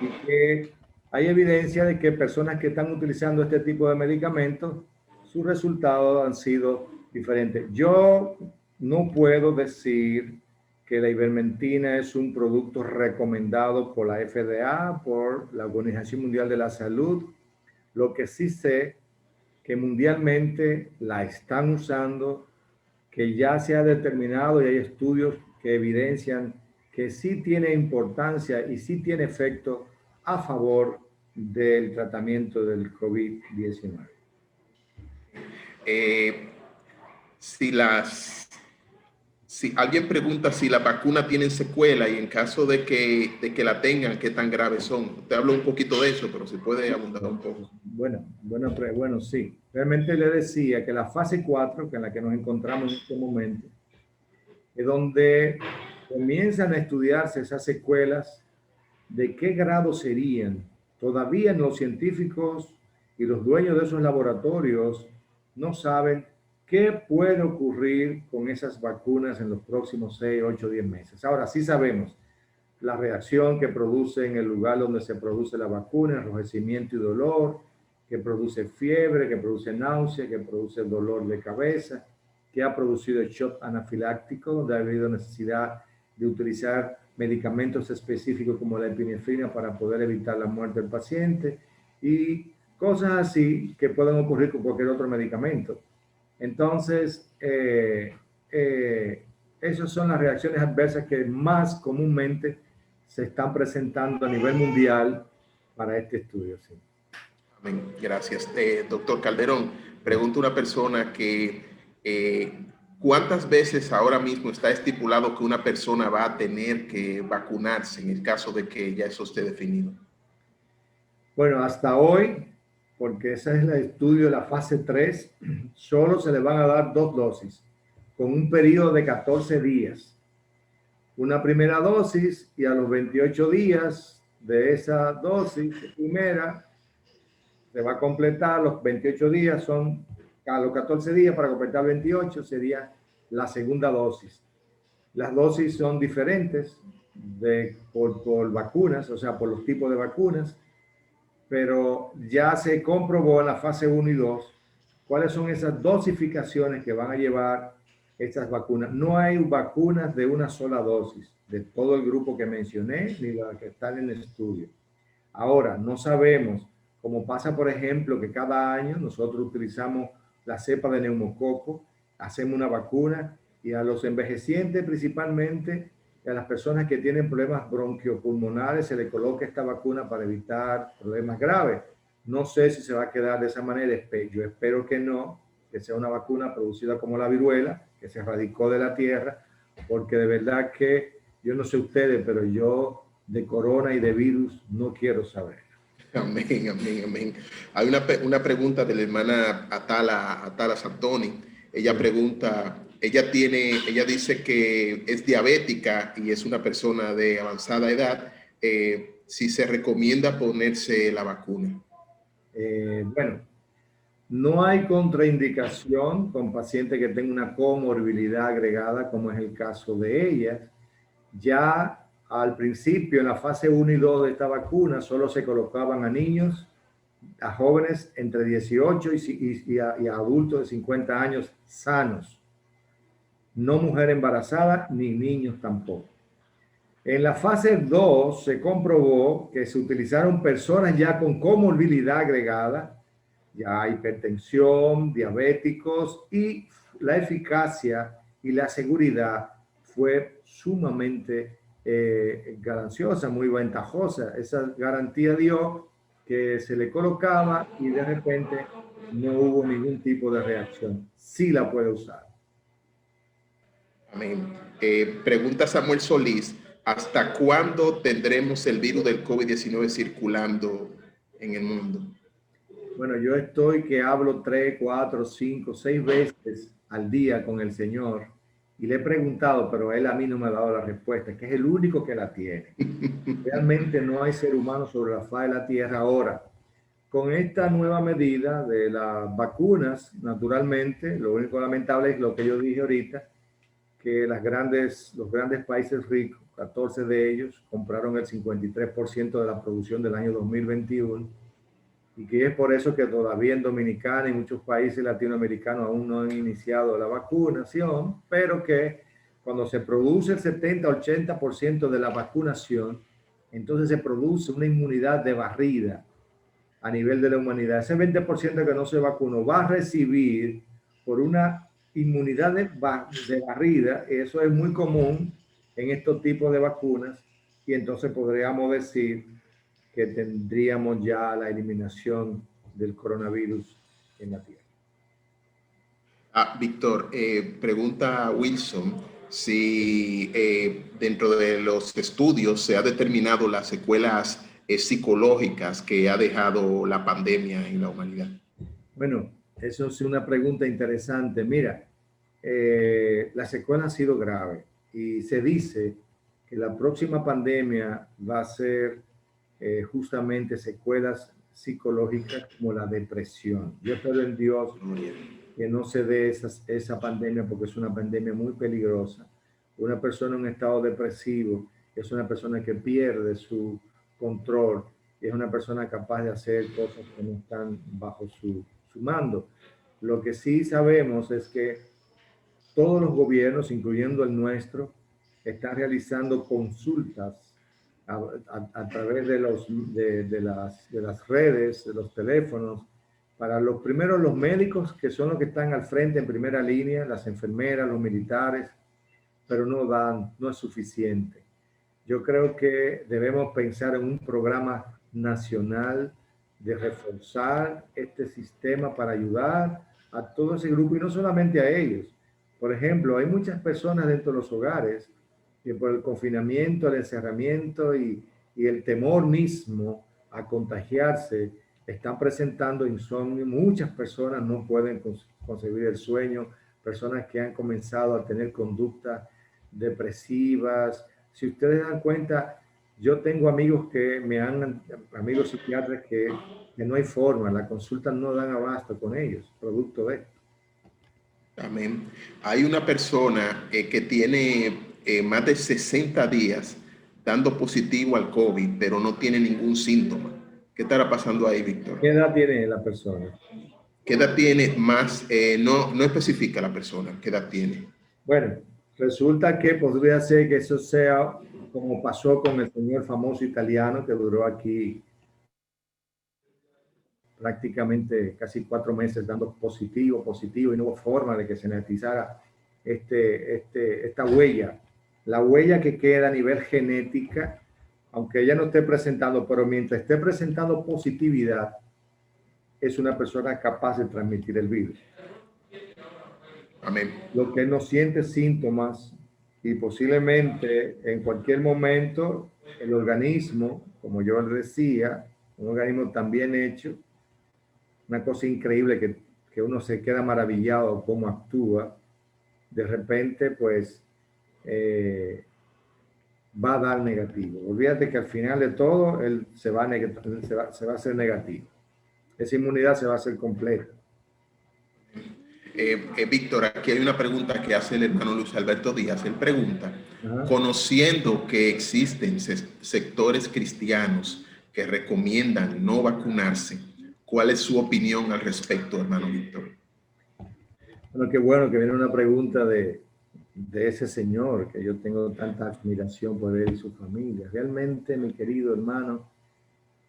y que hay evidencia de que personas que están utilizando este tipo de medicamentos, sus resultados han sido diferentes. Yo no puedo decir que la ivermectina es un producto recomendado por la FDA, por la Organización Mundial de la Salud. Lo que sí sé que mundialmente la están usando, que ya se ha determinado y hay estudios que evidencian que sí tiene importancia y sí tiene efecto a favor del tratamiento del COVID-19. Si alguien pregunta si las vacunas tienen secuela y en caso de que la tengan, ¿qué tan graves son? Te hablo un poquito de eso, pero se puede abundar un poco. Bueno, sí. Realmente le decía que la fase 4, que en la que nos encontramos en este momento, es donde comienzan a estudiarse esas secuelas, de qué grado serían. Todavía los científicos y los dueños de esos laboratorios no saben qué puede ocurrir con esas vacunas en los próximos 6, 8, 10 meses. Ahora sí sabemos la reacción que produce en el lugar donde se produce la vacuna, enrojecimiento y dolor, que produce fiebre, que produce náusea, que produce dolor de cabeza, que ha producido shock anafiláctico, donde ha habido necesidad de utilizar medicamentos específicos como la epinefrina para poder evitar la muerte del paciente y cosas así que pueden ocurrir con cualquier otro medicamento. Entonces, esas son las reacciones adversas que más comúnmente se están presentando a nivel mundial para este estudio. Sí. Amén. Gracias. Doctor Calderón, pregunta una persona que ¿cuántas veces ahora mismo está estipulado que una persona va a tener que vacunarse en el caso de que ya eso esté definido? Bueno, hasta hoy, porque ese es el estudio de la fase 3, solo se le van a dar 2 dosis, con un periodo de 14 días. Una primera dosis y a los 28 días de esa dosis primera, se va a completar los 28 días, son a los 14 días para completar 28, sería la segunda dosis. Las dosis son diferentes por vacunas, o sea, por los tipos de vacunas, pero ya se comprobó en la fase 1 y 2 cuáles son esas dosificaciones que van a llevar estas vacunas. No hay vacunas de una sola dosis, de todo el grupo que mencioné, ni las que están en el estudio. Ahora, no sabemos, como pasa, por ejemplo, que cada año nosotros utilizamos la cepa de neumococo, hacemos una vacuna y a los envejecientes principalmente y a las personas que tienen problemas bronquiopulmonares se le coloca esta vacuna para evitar problemas graves. No sé si se va a quedar de esa manera, yo espero que no, que sea una vacuna producida como la viruela, que se erradicó de la tierra, porque de verdad que yo no sé ustedes, pero yo de corona y de virus no quiero saber. Amén, amén, amén. Hay una pregunta de la hermana Atala Santoni. Ella pregunta, ella dice que es diabética y es una persona de avanzada edad, si se recomienda ponerse la vacuna. Bueno, no hay contraindicación con pacientes que tengan una comorbilidad agregada, como es el caso de ellas. Ya al principio, en la fase 1 y 2 de esta vacuna, solo se colocaban a niños, a jóvenes entre 18 y a adultos de 50 años sanos. No mujer embarazada ni niños tampoco. En la fase 2 se comprobó que se utilizaron personas ya con comorbilidad agregada, ya hipertensión, diabéticos, y la eficacia y la seguridad fue sumamente gananciosa, muy ventajosa. Esa garantía dio que se le colocaba y de repente no hubo ningún tipo de reacción. Sí la puede usar. Amén. Pregunta Samuel Solís, ¿hasta cuándo tendremos el virus del COVID-19 circulando en el mundo? Bueno, yo estoy que hablo 3, 4, 5, 6 veces al día con el Señor y le he preguntado, pero él a mí no me ha dado la respuesta, que es el único que la tiene. Realmente no hay ser humano sobre la faz de la tierra ahora. Con esta nueva medida de las vacunas, naturalmente, lo único lamentable es lo que yo dije ahorita, que los grandes países ricos, 14 de ellos, compraron el 53% de la producción del año 2021 y que es por eso que todavía en Dominicana y muchos países latinoamericanos aún no han iniciado la vacunación, pero que cuando se produce el 70-80% de la vacunación, entonces se produce una inmunidad de barrida a nivel de la humanidad. Ese 20% que no se vacunó va a recibir por una inmunidad de barrida, y eso es muy común en estos tipos de vacunas, y entonces podríamos decir que tendríamos ya la eliminación del coronavirus en la Tierra. Víctor, pregunta Wilson si dentro de los estudios se ha determinado las secuelas psicológicas que ha dejado la pandemia en la humanidad. Bueno, eso es una pregunta interesante. Mira, la secuela ha sido grave y se dice que la próxima pandemia va a ser justamente secuelas psicológicas como la depresión. Yo espero en Dios que no se dé esa pandemia porque es una pandemia muy peligrosa. Una persona en un estado depresivo es una persona que pierde su control, es una persona capaz de hacer cosas que no están bajo su mando. Lo que sí sabemos es que todos los gobiernos, incluyendo el nuestro, están realizando consultas a través de las redes, de los teléfonos, para los primeros los médicos, que son los que están al frente en primera línea, las enfermeras, los militares, pero no es suficiente. Yo creo que debemos pensar en un programa nacional de reforzar este sistema para ayudar a todo ese grupo y no solamente a ellos. Por ejemplo, hay muchas personas dentro de los hogares que por el confinamiento, el encerramiento y el temor mismo a contagiarse están presentando insomnio. Muchas personas no pueden concebir el sueño, personas que han comenzado a tener conductas depresivas. Si ustedes dan cuenta, yo tengo amigos amigos psiquiatras que no hay forma, la consulta no dan abasto con ellos, producto de esto. Amén. Hay una persona que tiene más de 60 días dando positivo al COVID, pero no tiene ningún síntoma. ¿Qué estará pasando ahí, Víctor? ¿Qué edad tiene la persona? ¿Qué edad tiene más? No especifica la persona. ¿Qué edad tiene? Bueno, resulta que podría ser que eso sea como pasó con el señor famoso italiano que duró aquí prácticamente casi 4 meses dando positivo y no hubo forma de que se necesitara esta huella la huella que queda a nivel genética, aunque ella no esté presentando, pero mientras esté presentando positividad, es una persona capaz de transmitir el virus. Amén. Lo que no siente síntomas y posiblemente en cualquier momento el organismo, como yo les decía, un organismo tan bien hecho, una cosa increíble que uno se queda maravillado cómo actúa, de repente pues va a dar negativo. Olvídate que al final de todo él se va a hacer negativo. Esa inmunidad se va a hacer completa. Víctor, aquí hay una pregunta que hace el hermano Luis Alberto Díaz. Él pregunta, Ajá. conociendo que existen sectores cristianos que recomiendan no vacunarse, ¿cuál es su opinión al respecto, hermano Víctor? Bueno, qué bueno que viene una pregunta de ese señor que yo tengo tanta admiración por él y su familia. Realmente, mi querido hermano,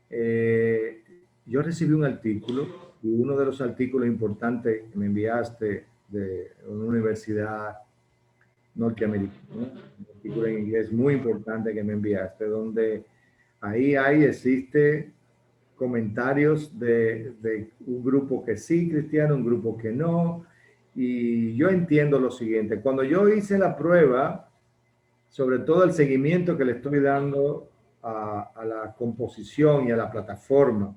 yo recibí un artículo y uno de los artículos importantes que me enviaste de una universidad norteamericana, un artículo en inglés muy importante que me enviaste, donde existe comentarios de un grupo que sí cristiano, un grupo que no, y yo entiendo lo siguiente, cuando yo hice la prueba, sobre todo el seguimiento que le estoy dando a la composición y a la plataforma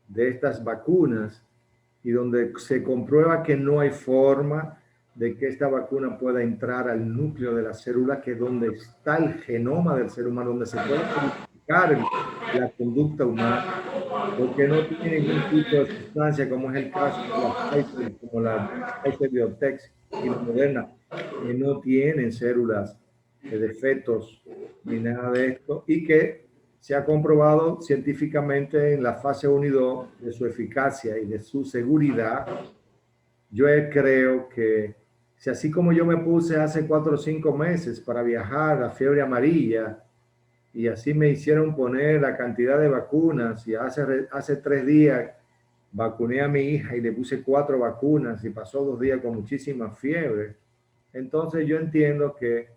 de estas vacunas, y donde se comprueba que no hay forma de que esta vacuna pueda entrar al núcleo de la célula, que es donde está el genoma del ser humano, donde se puede modificar la conducta humana, porque no tiene ningún tipo de sustancia, como es el caso de la Pfizer, como la Pfizer Biotech y la Moderna, que no tienen células de fetos ni nada de esto, y que se ha comprobado científicamente en la fase 1 y 2 de su eficacia y de su seguridad. Yo creo que si así como yo me puse hace 4 o 5 meses para viajar a fiebre amarilla, y así me hicieron poner la cantidad de vacunas, y hace 3 días vacuné a mi hija y le puse 4 vacunas y pasó 2 días con muchísima fiebre. Entonces yo entiendo que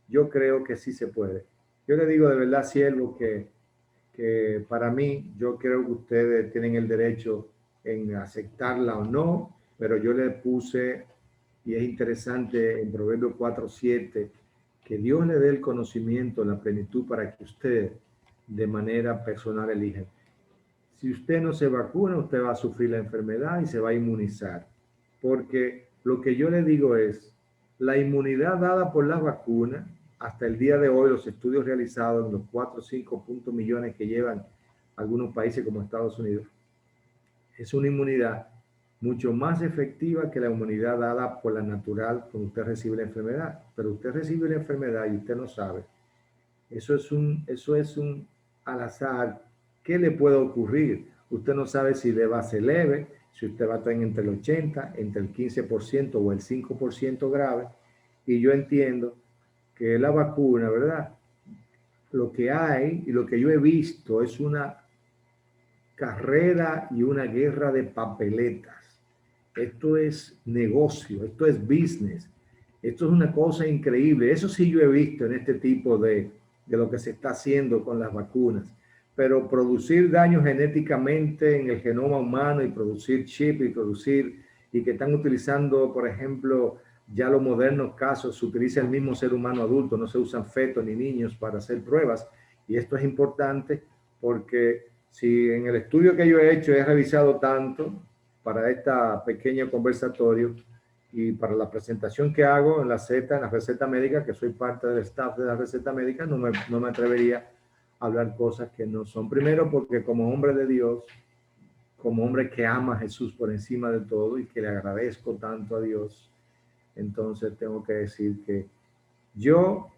yo creo que sí se puede. Yo le digo de verdad, siervo, que para mí, yo creo que ustedes tienen el derecho en aceptarla o no, pero yo le puse, y es interesante en Proverbios 4:7, que Dios le dé el conocimiento, la plenitud para que usted de manera personal elija. Si usted no se vacuna, usted va a sufrir la enfermedad y se va a inmunizar. Porque lo que yo le digo es, la inmunidad dada por las vacunas, hasta el día de hoy, los estudios realizados en los 4 o 5 millones que llevan algunos países como Estados Unidos, es una inmunidad mucho más efectiva que la inmunidad dada por la natural cuando usted recibe la enfermedad. Pero usted recibe la enfermedad y usted no sabe. Eso es un al azar. ¿Qué le puede ocurrir? Usted no sabe si le va a ser leve, si usted va a estar entre el 80, entre el 15% o el 5% grave. Y yo entiendo que la vacuna, ¿verdad? Lo que hay y lo que yo he visto es una carrera y una guerra de papeletas. Esto es negocio, esto es business, esto es una cosa increíble. Eso sí yo he visto en este tipo de lo que se está haciendo con las vacunas. Pero producir daño genéticamente en el genoma humano y producir chip y que están utilizando, por ejemplo, ya los modernos casos, se utiliza el mismo ser humano adulto, no se usan fetos ni niños para hacer pruebas. Y esto es importante porque si en el estudio que yo he hecho he revisado tanto para este pequeño conversatorio y para la presentación que hago en la receta médica, que soy parte del staff de la receta médica, no me atrevería a hablar cosas que no son. Primero, porque como hombre de Dios, como hombre que ama a Jesús por encima de todo y que le agradezco tanto a Dios, entonces tengo que decir que yo,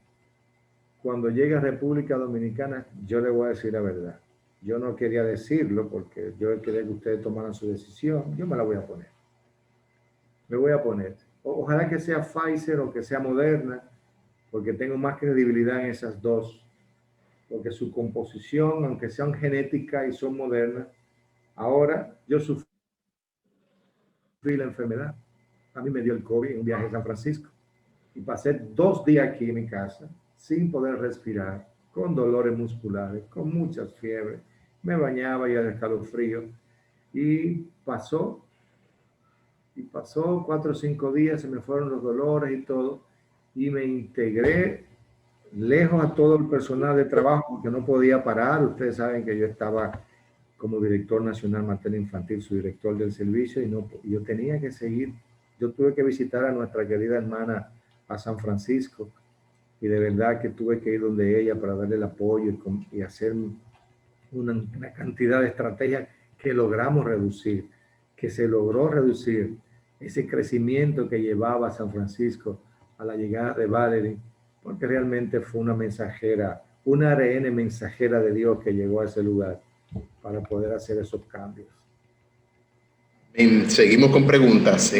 cuando llegue a República Dominicana, yo le voy a decir la verdad. Yo no quería decirlo porque yo quería que ustedes tomaran su decisión. Yo me la voy a poner. Me voy a poner. Ojalá que sea Pfizer o que sea Moderna, porque tengo más credibilidad en esas dos. Porque su composición, aunque sean genéticas y son modernas, ahora yo sufrí la enfermedad. A mí me dio el COVID en un viaje a San Francisco. Y pasé 2 días aquí en mi casa, sin poder respirar, con dolores musculares, con muchas fiebres. Me bañaba y de escalofrío. Y pasó 4 o 5 días, se me fueron los dolores y todo, y me integré lejos a todo el personal de trabajo porque no podía parar. Ustedes saben que yo estaba como director nacional materno infantil, su director del servicio, y no, yo tenía que seguir. Yo tuve que visitar a nuestra querida hermana a San Francisco, y de verdad que tuve que ir donde ella para darle el apoyo y hacer una cantidad de estrategias que logramos reducir, que se logró reducir ese crecimiento que llevaba a San Francisco a la llegada de Valerie, porque realmente fue una mensajera, una ARN mensajera de Dios que llegó a ese lugar para poder hacer esos cambios. Seguimos con preguntas.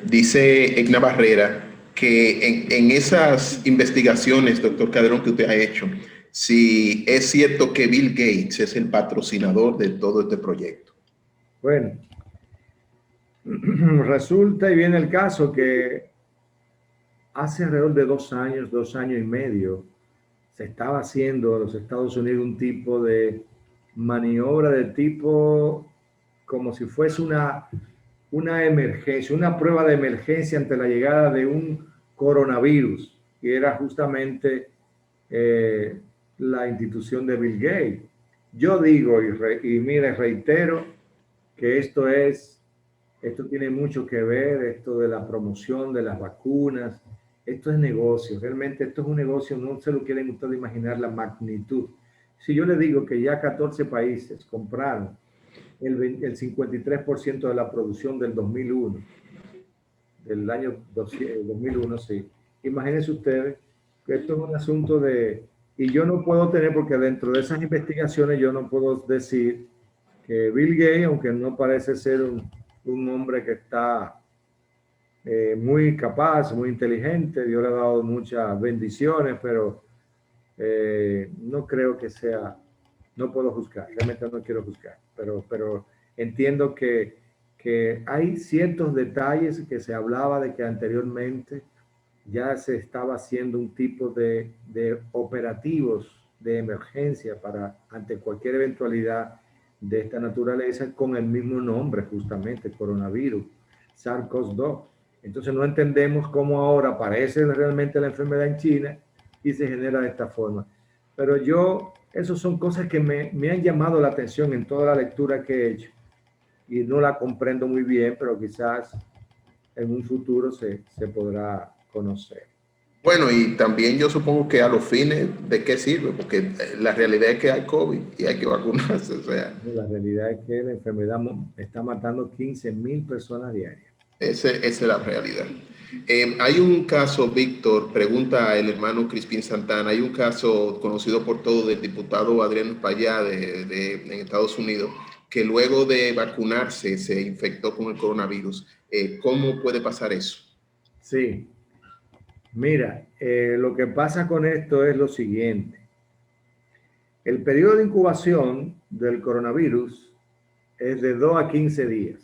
Dice Egna Barrera que en esas investigaciones, doctor Calderón, que usted ha hecho, si es cierto que Bill Gates es el patrocinador de todo este proyecto. Bueno, resulta y viene el caso que hace alrededor de 2 años y medio, se estaba haciendo en los Estados Unidos un tipo de maniobra de tipo como si fuese una emergencia, una prueba de emergencia ante la llegada de un coronavirus, que era justamente la institución de Bill Gates. Yo digo y mire, reitero que esto tiene mucho que ver, esto de la promoción de las vacunas, esto es negocio, realmente esto es un negocio, no se lo quieren ustedes imaginar la magnitud. Si yo le digo que ya 14 países compraron el 53% de la producción del 2001, del año 2001, sí. Imagínense ustedes que esto es un asunto de, y yo no puedo tener, porque dentro de esas investigaciones yo no puedo decir que Bill Gates, aunque no parece ser un hombre que está muy capaz, muy inteligente, Dios le ha dado muchas bendiciones, pero no creo que sea, no puedo juzgar, realmente no quiero juzgar, pero entiendo que hay ciertos detalles que se hablaba de que anteriormente ya se estaba haciendo un tipo de operativos de emergencia para ante cualquier eventualidad de esta naturaleza con el mismo nombre, justamente, coronavirus, SARS-CoV-2. Entonces no entendemos cómo ahora aparece realmente la enfermedad en China y se genera de esta forma. Pero esas son cosas que me han llamado la atención en toda la lectura que he hecho y no la comprendo muy bien, pero quizás en un futuro se podrá conocer. Bueno, y también yo supongo que a los fines de qué sirve, porque la realidad es que hay COVID y hay que vacunarse. O sea, La realidad es que la enfermedad está matando 15.000 personas diarias. esa es la realidad. Hay un caso, Víctor, pregunta el hermano Crispín Santana, hay un caso conocido por todos del diputado Adrián Payá en Estados Unidos, que luego de vacunarse se infectó con el coronavirus. ¿Cómo puede pasar eso? Sí, mira, lo que pasa con esto es lo siguiente. El periodo de incubación del coronavirus es de 2 a 15 días,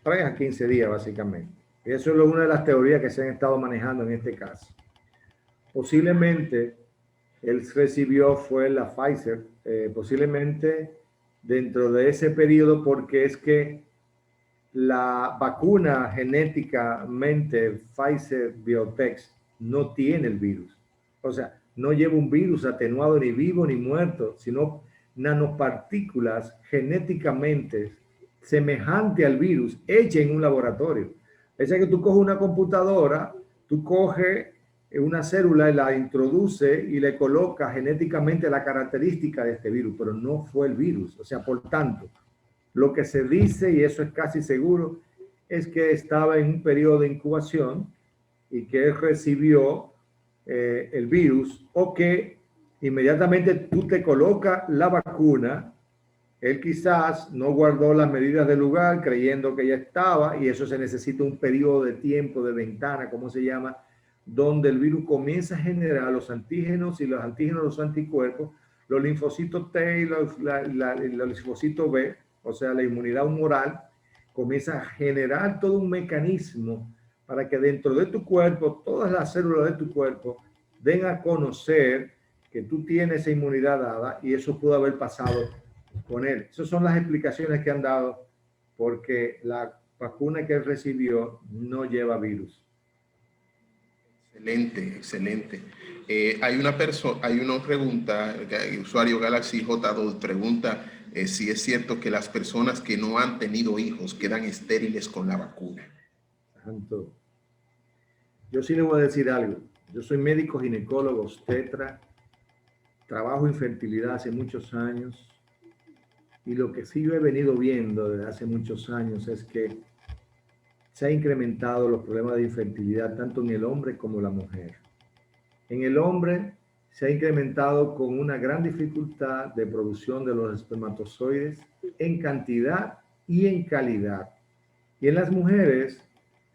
3 a 15 días básicamente. Y eso es una de las teorías que se han estado manejando en este caso. Posiblemente él recibió fue la Pfizer, posiblemente dentro de ese periodo, porque es que la vacuna genéticamente Pfizer BioNTech no tiene el virus. O sea, no lleva un virus atenuado ni vivo ni muerto, sino nanopartículas genéticamente semejante al virus hechas en un laboratorio. Es que tú coges una computadora, tú coges una célula y la introduce y le coloca genéticamente la característica de este virus, pero no fue el virus. O sea, por tanto, lo que se dice, y eso es casi seguro, es que estaba en un periodo de incubación y que él recibió el virus, o que inmediatamente tú te colocas la vacuna, él quizás no guardó las medidas del lugar creyendo que ya estaba, y eso se necesita un periodo de tiempo, de ventana, como se llama, donde el virus comienza a generar los antígenos y los antígenos, los anticuerpos, los linfocitos T y los linfocitos B, o sea, la inmunidad humoral, comienza a generar todo un mecanismo para que dentro de tu cuerpo, todas las células de tu cuerpo den a conocer que tú tienes esa inmunidad dada y eso pudo haber pasado con él. Esas son las explicaciones que han dado porque la vacuna que él recibió no lleva virus. Excelente, excelente. Hay una pregunta, el usuario Galaxy J2 pregunta si es cierto que las personas que no han tenido hijos quedan estériles con la vacuna. Santo. Yo sí le voy a decir algo. Yo soy médico, ginecólogo, obstetra, trabajo en fertilidad hace muchos años y lo que sí yo he venido viendo desde hace muchos años es que se ha incrementado los problemas de infertilidad tanto en el hombre como en la mujer. En el hombre se ha incrementado con una gran dificultad de producción de los espermatozoides en cantidad y en calidad. Y en las mujeres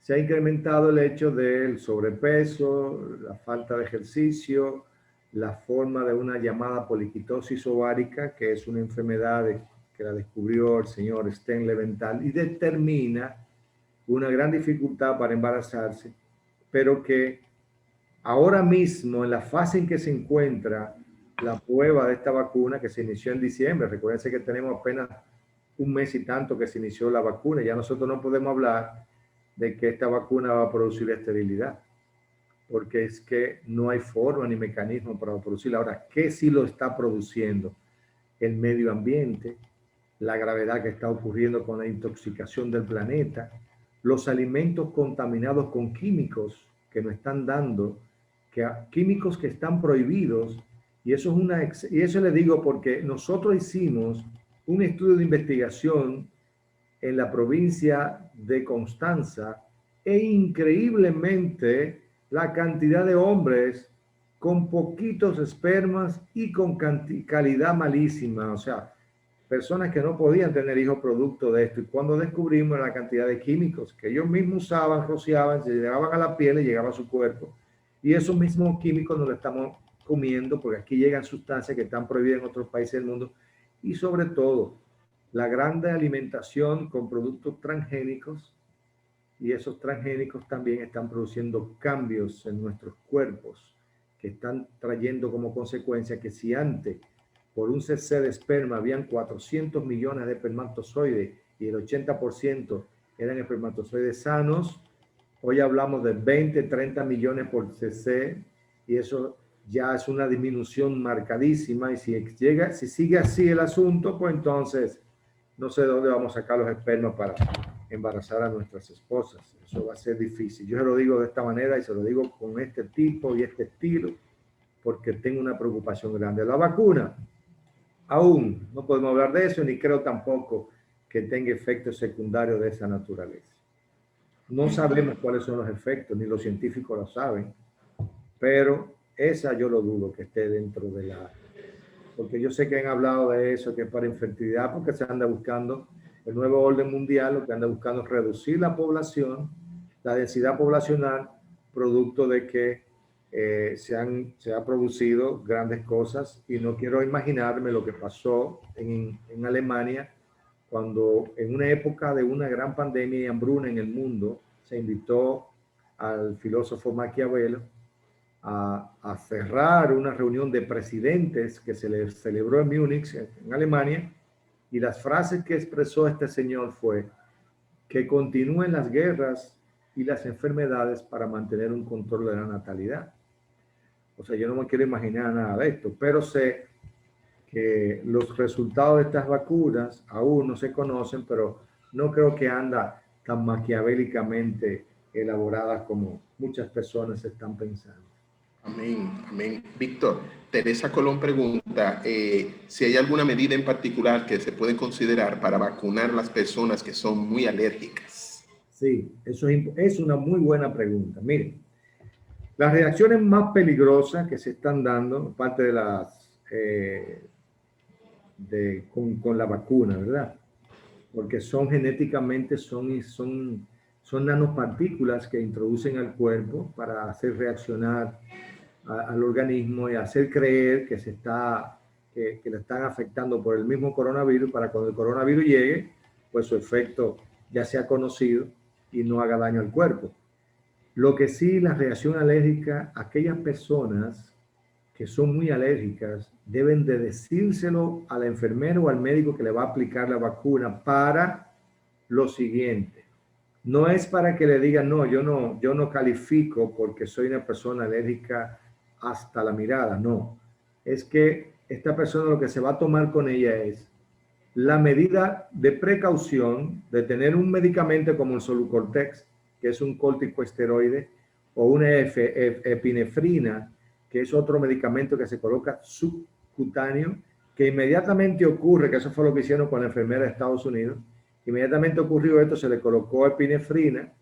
se ha incrementado el hecho del sobrepeso, la falta de ejercicio, la forma de una llamada poliquitosis ovárica, que es una enfermedad que la descubrió el señor Sten Leventhal y determina una gran dificultad para embarazarse, pero que ahora mismo, en la fase en que se encuentra la prueba de esta vacuna, que se inició en diciembre, recuérdense que tenemos apenas un mes y tanto que se inició la vacuna, ya nosotros no podemos hablar de que esta vacuna va a producir esterilidad, porque es que no hay forma ni mecanismo para producirla. Ahora, ¿qué sí lo está produciendo? El medio ambiente, la gravedad que está ocurriendo con la intoxicación del planeta, los alimentos contaminados con químicos que nos están dando, químicos que están prohibidos, y eso y eso le digo porque nosotros hicimos un estudio de investigación en la provincia de Constanza e increíblemente la cantidad de hombres con poquitos espermas y con calidad malísima, o sea, personas que no podían tener hijos producto de esto. Y cuando descubrimos la cantidad de químicos que ellos mismos usaban, rociaban, se llegaban a la piel y llegaba a su cuerpo, y esos mismos químicos nos los estamos comiendo porque aquí llegan sustancias que están prohibidas en otros países del mundo, y sobre todo la grande alimentación con productos transgénicos, y esos transgénicos también están produciendo cambios en nuestros cuerpos que están trayendo como consecuencia que si antes por un cc de esperma habían 400 millones de espermatozoides y el 80% eran espermatozoides sanos, hoy hablamos de 20, 30 millones por cc y eso ya es una disminución marcadísima, y si sigue así el asunto, pues entonces no sé de dónde vamos a sacar los espermas para embarazar a nuestras esposas. Eso va a ser difícil. Yo se lo digo de esta manera y se lo digo con este tipo y este estilo porque tengo una preocupación grande. La vacuna, aún no podemos hablar de eso, ni creo tampoco que tenga efectos secundarios de esa naturaleza. No sabemos cuáles son los efectos, ni los científicos lo saben, pero esa yo lo dudo que esté dentro de la... Porque yo sé que han hablado de eso, que es para infertilidad, porque se anda buscando el nuevo orden mundial, lo que anda buscando es reducir la población, la densidad poblacional, producto de que se ha producido grandes cosas, y no quiero imaginarme lo que pasó en Alemania cuando en una época de una gran pandemia y hambruna en el mundo se invitó al filósofo Maquiavelo a cerrar una reunión de presidentes que se le celebró en Múnich, en Alemania, y las frases que expresó este señor fue que continúen las guerras y las enfermedades para mantener un control de la natalidad. O sea, yo no me quiero imaginar nada de esto, pero sé que los resultados de estas vacunas aún no se conocen, pero no creo que anda tan maquiavélicamente elaboradas como muchas personas están pensando. Amén, amén. Víctor, Teresa Colón pregunta si hay alguna medida en particular que se puede considerar para vacunar a las personas que son muy alérgicas. Sí, eso es una muy buena pregunta. Miren, las reacciones más peligrosas que se están dando, aparte de las con la vacuna, ¿verdad? Porque son genéticamente, son nanopartículas que introducen al cuerpo para hacer reaccionar al organismo y hacer creer que que le están afectando por el mismo coronavirus, para cuando el coronavirus llegue, pues su efecto ya sea conocido y no haga daño al cuerpo. Lo que sí, la reacción alérgica, aquellas personas que son muy alérgicas deben de decírselo a la enfermera o al médico que le va a aplicar la vacuna para lo siguiente. No es para que le digan, no, yo no califico porque soy una persona alérgica hasta la mirada, no. Es que esta persona lo que se va a tomar con ella es la medida de precaución de tener un medicamento como el Solucortex, que es un corticosteroide, o una epinefrina, que es otro medicamento que se coloca subcutáneo, que inmediatamente ocurre, que eso fue lo que hicieron con la enfermera de Estados Unidos, inmediatamente ocurrió esto, se le colocó epinefrina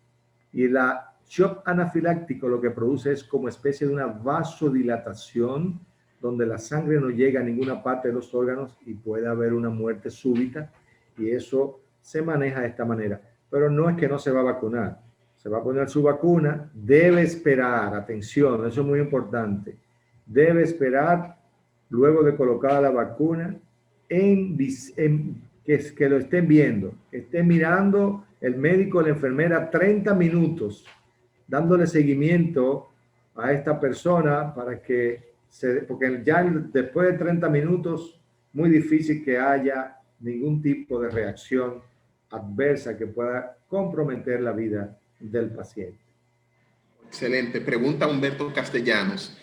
y la shock anafiláctico lo que produce es como especie de una vasodilatación donde la sangre no llega a ninguna parte de los órganos y puede haber una muerte súbita y eso se maneja de esta manera. Pero no es que no se va a vacunar, se va a poner su vacuna, debe esperar, atención, eso es muy importante, debe esperar luego de colocada la vacuna que lo estén viendo, que estén mirando el médico o la enfermera 30 minutos dándole seguimiento a esta persona para que porque ya después de 30 minutos, muy difícil que haya ningún tipo de reacción adversa que pueda comprometer la vida del paciente. Excelente. Pregunta Humberto Castellanos,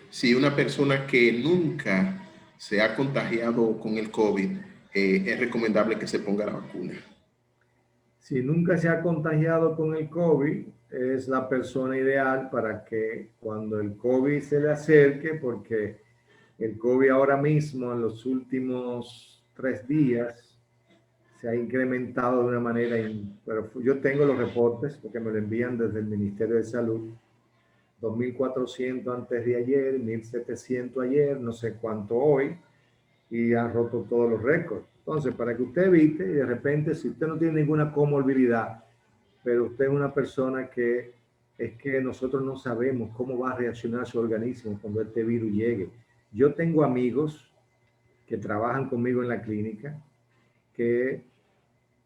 si una persona que nunca se ha contagiado con el COVID, es recomendable que se ponga la vacuna. Si nunca se ha contagiado con el COVID, es la persona ideal para que cuando el COVID se le acerque, porque el COVID ahora mismo, en los últimos 3 días, se ha incrementado de una manera, pero yo tengo los reportes porque me lo envían desde el Ministerio de Salud, 2.400 antes de ayer, 1.700 ayer, no sé cuánto hoy, y ha roto todos los récords. Entonces, para que usted evite, y de repente, si usted no tiene ninguna comorbilidad, pero usted es una persona que es que nosotros no sabemos cómo va a reaccionar su organismo cuando este virus llegue. Yo tengo amigos que trabajan conmigo en la clínica que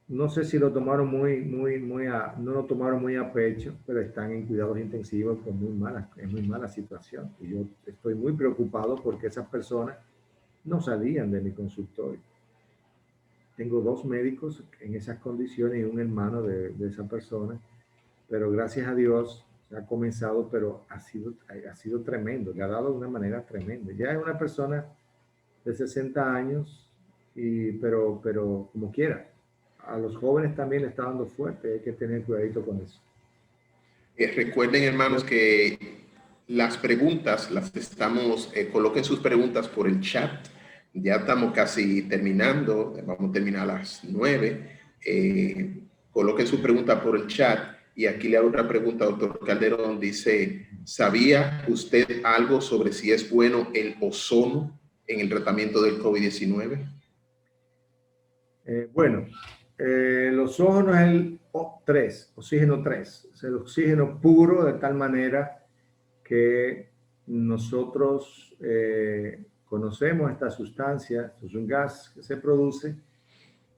no sé si lo tomaron no lo tomaron muy a pecho, pero están en cuidados intensivos con es muy mala situación. Y yo estoy muy preocupado porque esas personas no salían de mi consultorio. Tengo 2 médicos en esas condiciones y un hermano de esa persona, pero gracias a Dios se ha comenzado, pero ha sido tremendo, le ha dado de una manera tremenda. Ya es una persona de 60 años, pero como quiera, a los jóvenes también le está dando fuerte, hay que tener cuidadito con eso. Recuerden, hermanos, que las preguntas las estamos, coloquen sus preguntas por el chat. Ya estamos casi terminando, vamos a terminar a las 9. Coloquen su pregunta por el chat. Y aquí le hago otra pregunta, doctor Calderón. Dice, ¿sabía usted algo sobre si es bueno el ozono en el tratamiento del COVID-19? Bueno, el ozono es el O3, oxígeno 3, es el oxígeno puro de tal manera que nosotros conocemos esta sustancia, es un gas que se produce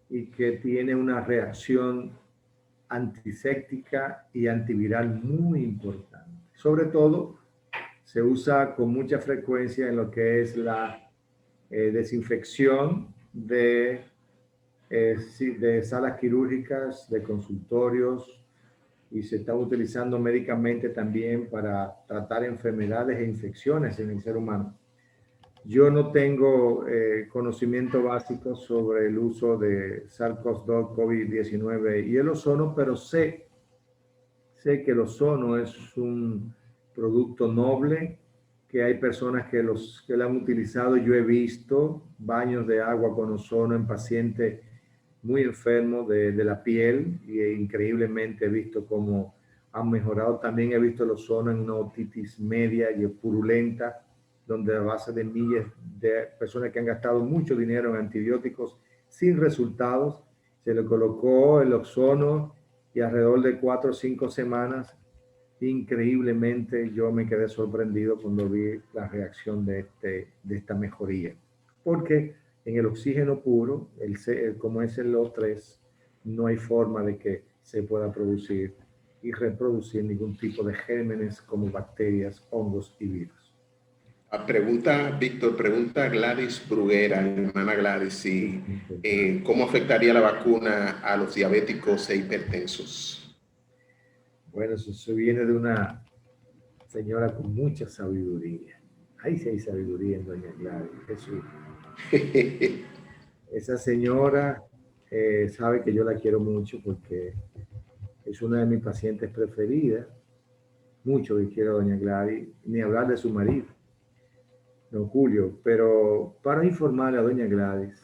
y que tiene una reacción antiséptica y antiviral muy importante. Sobre todo, se usa con mucha frecuencia en lo que es la desinfección de salas quirúrgicas, de consultorios, y se está utilizando médicamente también para tratar enfermedades e infecciones en el ser humano. Yo no tengo conocimiento básico sobre el uso de SARS-CoV-2, COVID-19 y el ozono, pero sé que el ozono es un producto noble, que hay personas que lo han utilizado. Yo he visto baños de agua con ozono en pacientes muy enfermos de la piel y increíblemente he visto cómo han mejorado. También he visto el ozono en una otitis media y purulenta, donde a base de miles de personas que han gastado mucho dinero en antibióticos sin resultados, se le colocó el ozono y alrededor de 4 o 5 semanas, increíblemente yo me quedé sorprendido cuando vi la reacción de esta mejoría. Porque en el oxígeno puro, como es el O3, no hay forma de que se pueda producir y reproducir ningún tipo de gérmenes como bacterias, hongos y virus. Pregunta, Víctor, pregunta Gladys Bruguera, hermana Gladys, si, ¿cómo afectaría la vacuna a los diabéticos e hipertensos? Bueno, eso viene de una señora con mucha sabiduría. Ahí sí hay sabiduría en doña Gladys, Jesús. Esa señora sabe que yo la quiero mucho porque es una de mis pacientes preferidas. Mucho que quiero a doña Gladys, ni hablar de su marido, don Julio. Pero para informarle a doña Gladys,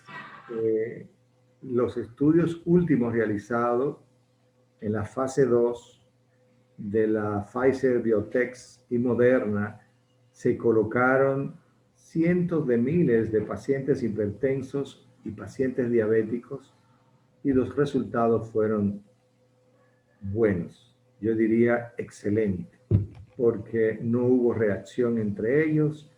los estudios últimos realizados en la fase 2 de la Pfizer Biotech y Moderna se colocaron cientos de miles de pacientes hipertensos y pacientes diabéticos y los resultados fueron buenos, yo diría excelentes, porque no hubo reacción entre ellos,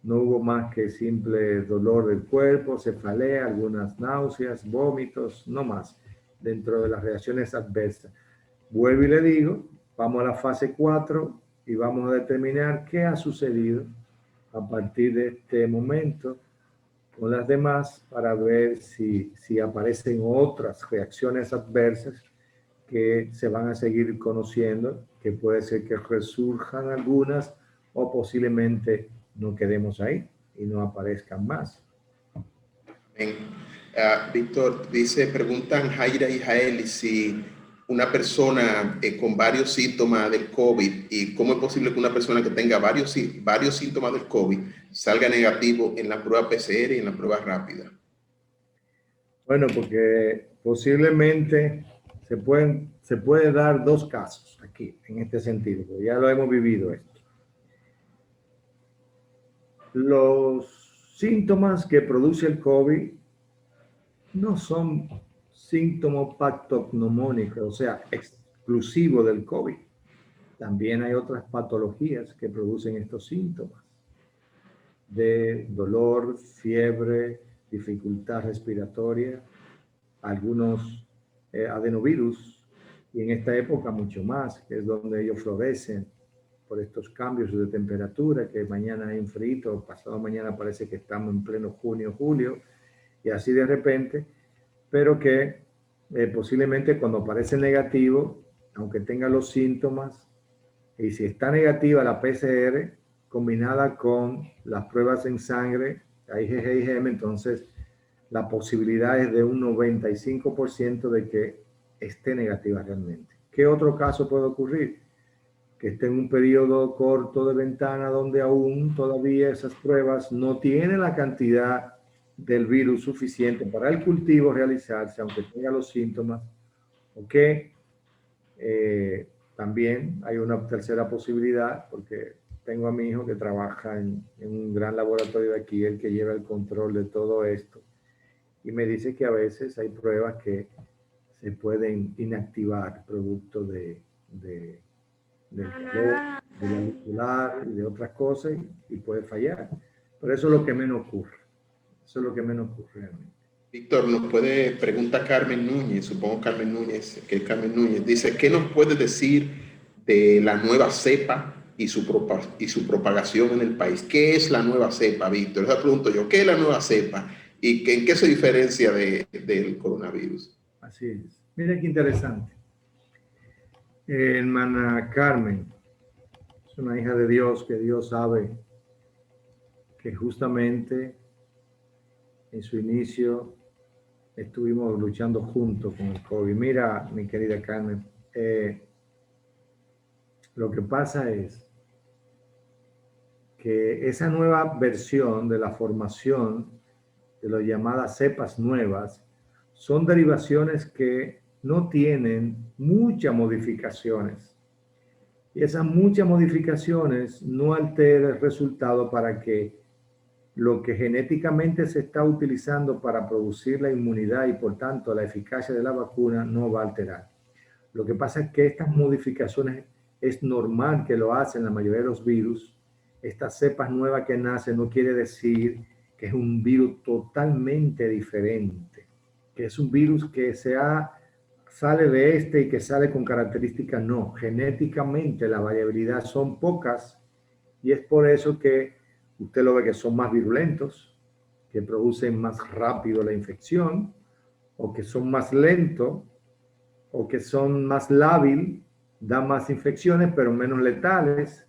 no hubo más que simple dolor del cuerpo, cefalea, algunas náuseas, vómitos, no más, dentro de las reacciones adversas. Vuelvo y le digo, vamos a la fase 4 y vamos a determinar qué ha sucedido a partir de este momento con las demás para ver si aparecen otras reacciones adversas que se van a seguir conociendo, que puede ser que resurjan algunas o posiblemente no quedemos ahí y no aparezcan más. Víctor, dice, preguntan Jaira y Jaeli si una persona con varios síntomas del COVID y cómo es posible que una persona que tenga varios síntomas del COVID salga negativo en la prueba PCR y en la prueba rápida. Bueno, porque posiblemente se puede dar dos casos aquí, en este sentido, porque ya lo hemos vivido esto. Los síntomas que produce el COVID no son síntomas patognomónicos, o sea, exclusivos del COVID. También hay otras patologías que producen estos síntomas de dolor, fiebre, dificultad respiratoria, algunos adenovirus, y en esta época mucho más, que es donde ellos florecen por estos cambios de temperatura, que mañana hay un frío, pasado mañana parece que estamos en pleno junio, julio, y así de repente, pero que posiblemente cuando aparece negativo, aunque tenga los síntomas, y si está negativa la PCR, combinada con las pruebas en sangre, IgG y IgM, entonces la posibilidad es de un 95% de que esté negativa realmente. ¿Qué otro caso puede ocurrir? Que esté en un periodo corto de ventana donde aún todavía esas pruebas no tienen la cantidad del virus suficiente para el cultivo realizarse, aunque tenga los síntomas, o que también hay una tercera posibilidad, porque tengo a mi hijo que trabaja en un gran laboratorio de aquí, el que lleva el control de todo esto, y me dice que a veces hay pruebas que se pueden inactivar producto del calor, de la luz solar y de otras cosas, y puede fallar. Pero eso es lo que menos ocurre. Eso es lo que menos ocurre realmente. Víctor, nos puede, pregunta Carmen Núñez, supongo Carmen Núñez, que es Carmen Núñez, dice, ¿qué nos puede decir de la nueva cepa y su propagación en el país? ¿Qué es la nueva cepa, Víctor? Esa pregunto yo, ¿qué es la nueva cepa? ¿Y en qué se diferencia del coronavirus? Así es. Mira qué interesante. Hermana Carmen es una hija de Dios, que Dios sabe que justamente en su inicio estuvimos luchando juntos con el COVID. Mira, mi querida Carmen, lo que pasa es que esa nueva versión de la formación de las llamadas cepas nuevas son derivaciones que no tienen muchas modificaciones. Y esas muchas modificaciones no alteran el resultado para que lo que genéticamente se está utilizando para producir la inmunidad y por tanto la eficacia de la vacuna no va a alterar. Lo que pasa es que estas modificaciones es normal que lo hacen la mayoría de los virus. Estas cepas nuevas que nacen no quiere decir que es un virus totalmente diferente, que es un virus que se ha sale de este y que sale con características, no. Genéticamente la variabilidad son pocas y es por eso que usted lo ve que son más virulentos, que producen más rápido la infección, o que son más lentos, o que son más lábil, dan más infecciones pero menos letales.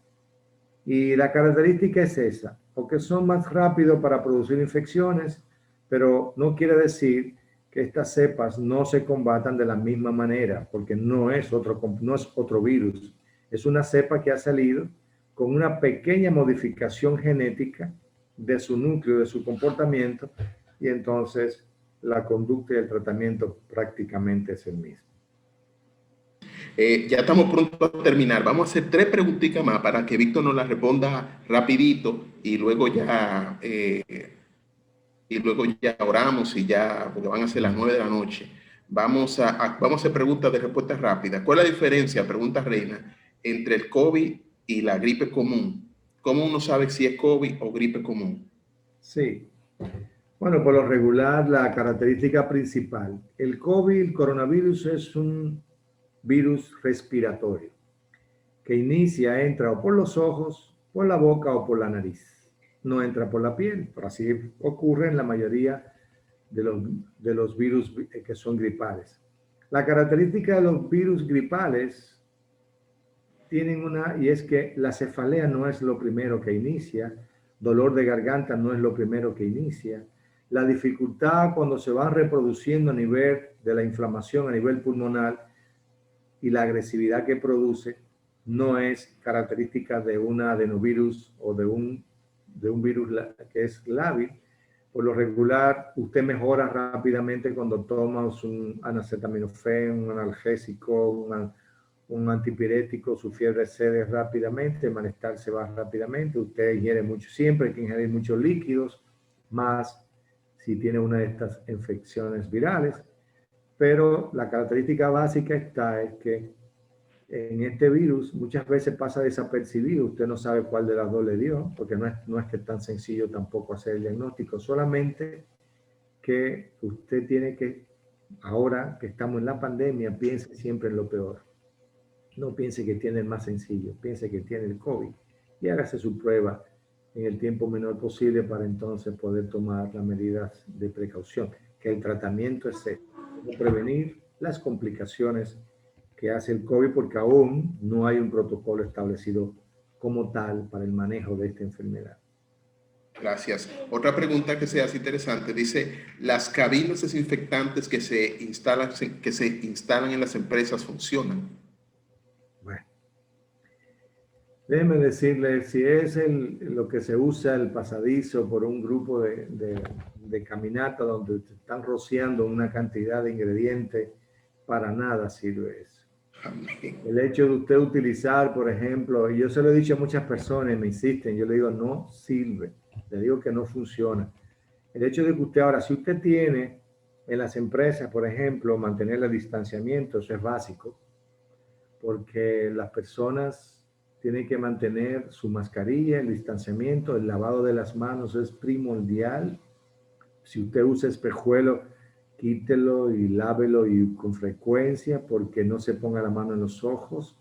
Y la característica es esa, o que son más rápidos para producir infecciones, pero no quiere decir que estas cepas no se combatan de la misma manera, porque no es otro virus. Es una cepa que ha salido con una pequeña modificación genética de su núcleo, de su comportamiento, y entonces la conducta y el tratamiento prácticamente es el mismo. Ya estamos pronto a terminar. Vamos a hacer 3 preguntitas más para que Víctor nos las responda rapidito y luego ya oramos y ya, porque van a ser las 9 de la noche. Vamos a hacer preguntas de respuesta rápida. ¿Cuál es la diferencia, pregunta Reina, entre el COVID y la gripe común? ¿Cómo uno sabe si es COVID o gripe común? Sí. Bueno, por lo regular, la característica principal, el COVID, el coronavirus, es un virus respiratorio que entra o por los ojos, por la boca o por la nariz. No entra por la piel, pero así ocurre en la mayoría de los virus que son gripales. La característica de los virus gripales tienen y es que la cefalea no es lo primero que inicia, dolor de garganta no es lo primero que inicia, la dificultad cuando se va reproduciendo a nivel de la inflamación a nivel pulmonar y la agresividad que produce no es característica de un adenovirus o de un virus que es lábil. Por lo regular, usted mejora rápidamente cuando toma un acetaminofén, un analgésico, un antipirético, su fiebre cede rápidamente, el malestar se va rápidamente, usted ingiere mucho, siempre hay que ingerir muchos líquidos, más si tiene una de estas infecciones virales. Pero la característica básica es que en este virus muchas veces pasa desapercibido, usted no sabe cuál de las dos le dio, porque no es que es tan sencillo tampoco hacer el diagnóstico, solamente que usted tiene que, ahora que estamos en la pandemia, piense siempre en lo peor. No piense que tiene el más sencillo, piense que tiene el COVID y hágase su prueba en el tiempo menor posible para entonces poder tomar las medidas de precaución, que el tratamiento es prevenir las complicaciones que hace el COVID, porque aún no hay un protocolo establecido como tal para el manejo de esta enfermedad. Gracias. Otra pregunta que se hace interesante, dice, ¿las cabinas desinfectantes que se instalan en las empresas funcionan? Bueno, déjeme decirle, si es lo que se usa el pasadizo por un grupo de caminata donde están rociando una cantidad de ingredientes, para nada sirve eso. Amén. El hecho de usted utilizar, por ejemplo, y yo se lo he dicho a muchas personas, me insisten, yo le digo, no sirve, le digo que no funciona. El hecho de que usted ahora, si usted tiene en las empresas, por ejemplo, mantener el distanciamiento, eso es básico, porque las personas tienen que mantener su mascarilla, el distanciamiento, el lavado de las manos es primordial. Si usted usa espejuelo, quítelo y lávelo y con frecuencia porque no se ponga la mano en los ojos.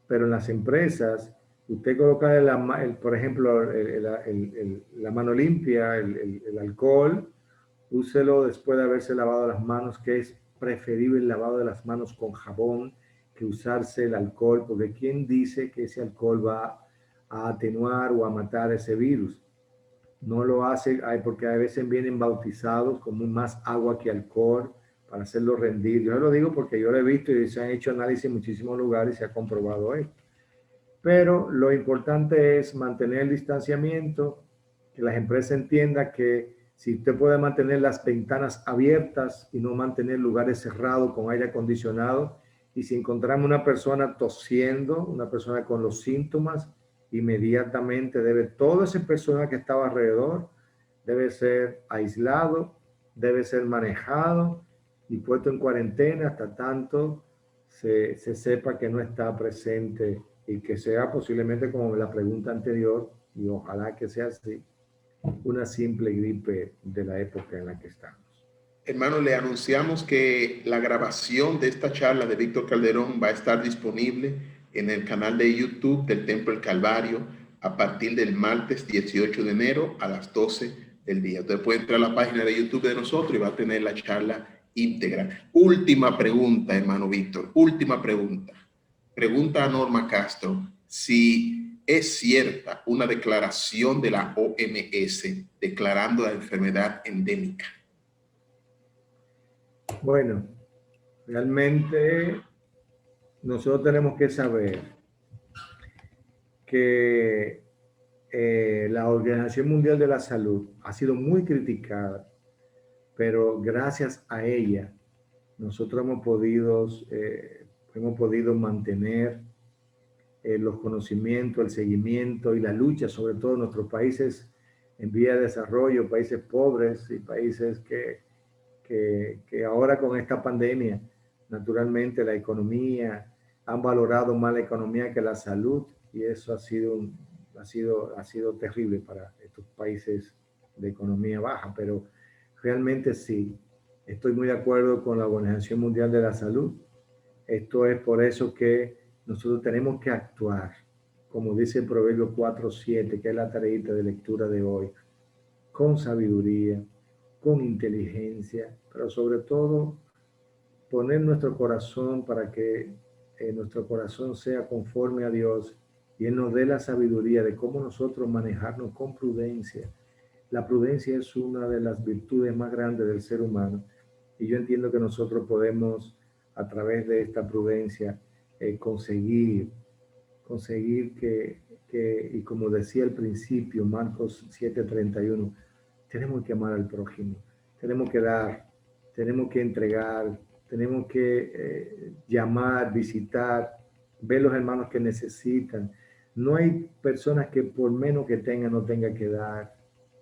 Pero en las empresas, usted coloca por ejemplo, la mano limpia, el alcohol, úselo después de haberse lavado las manos, que es preferible el lavado de las manos con jabón que usarse el alcohol, porque ¿quién dice que ese alcohol va a atenuar o a matar ese virus? No lo hace porque a veces vienen bautizados como más agua que alcohol para hacerlo rendir. Yo lo digo porque yo lo he visto y se han hecho análisis en muchísimos lugares y se ha comprobado esto. Pero lo importante es mantener el distanciamiento, que las empresas entiendan que si usted puede mantener las ventanas abiertas y no mantener lugares cerrados con aire acondicionado, y si encontramos una persona tosiendo, una persona con los síntomas, inmediatamente toda esa persona que estaba alrededor debe ser aislado, debe ser manejado y puesto en cuarentena hasta tanto se sepa que no está presente y que sea posiblemente, como la pregunta anterior, y ojalá que sea así, una simple gripe de la época en la que estamos. hermano, le anunciamos que la grabación de esta charla de Víctor Calderón va a estar disponible en el canal de YouTube del Templo del Calvario a partir del martes 18 de enero a las 12 del día. Usted puede entrar a la página de YouTube de nosotros y va a tener la charla íntegra. Última pregunta, hermano Víctor, última pregunta. Pregunta a Norma Castro si es cierta una declaración de la OMS declarando la enfermedad endémica. Bueno, realmente nosotros tenemos que saber que la Organización Mundial de la Salud ha sido muy criticada, pero gracias a ella nosotros hemos podido mantener los conocimientos, el seguimiento y la lucha, sobre todo en nuestros países en vía de desarrollo, países pobres y países que ahora con esta pandemia, naturalmente la economía, han valorado más la economía que la salud, y eso ha sido terrible para estos países de economía baja, pero realmente sí, estoy muy de acuerdo con la Organización Mundial de la Salud. Esto es por eso que nosotros tenemos que actuar, como dice el Proverbio 4:7, que es la tareita de lectura de hoy, con sabiduría, con inteligencia, pero sobre todo poner nuestro corazón para que nuestro corazón sea conforme a Dios y Él nos dé la sabiduría de cómo nosotros manejarnos con prudencia. La prudencia es una de las virtudes más grandes del ser humano, y yo entiendo que nosotros podemos, a través de esta prudencia, conseguir y como decía al principio, Marcos 7:31, tenemos que amar al prójimo, tenemos que dar, tenemos que entregar, tenemos que llamar, visitar, ver los hermanos que necesitan. No hay personas que por menos que tengan no tengan que dar.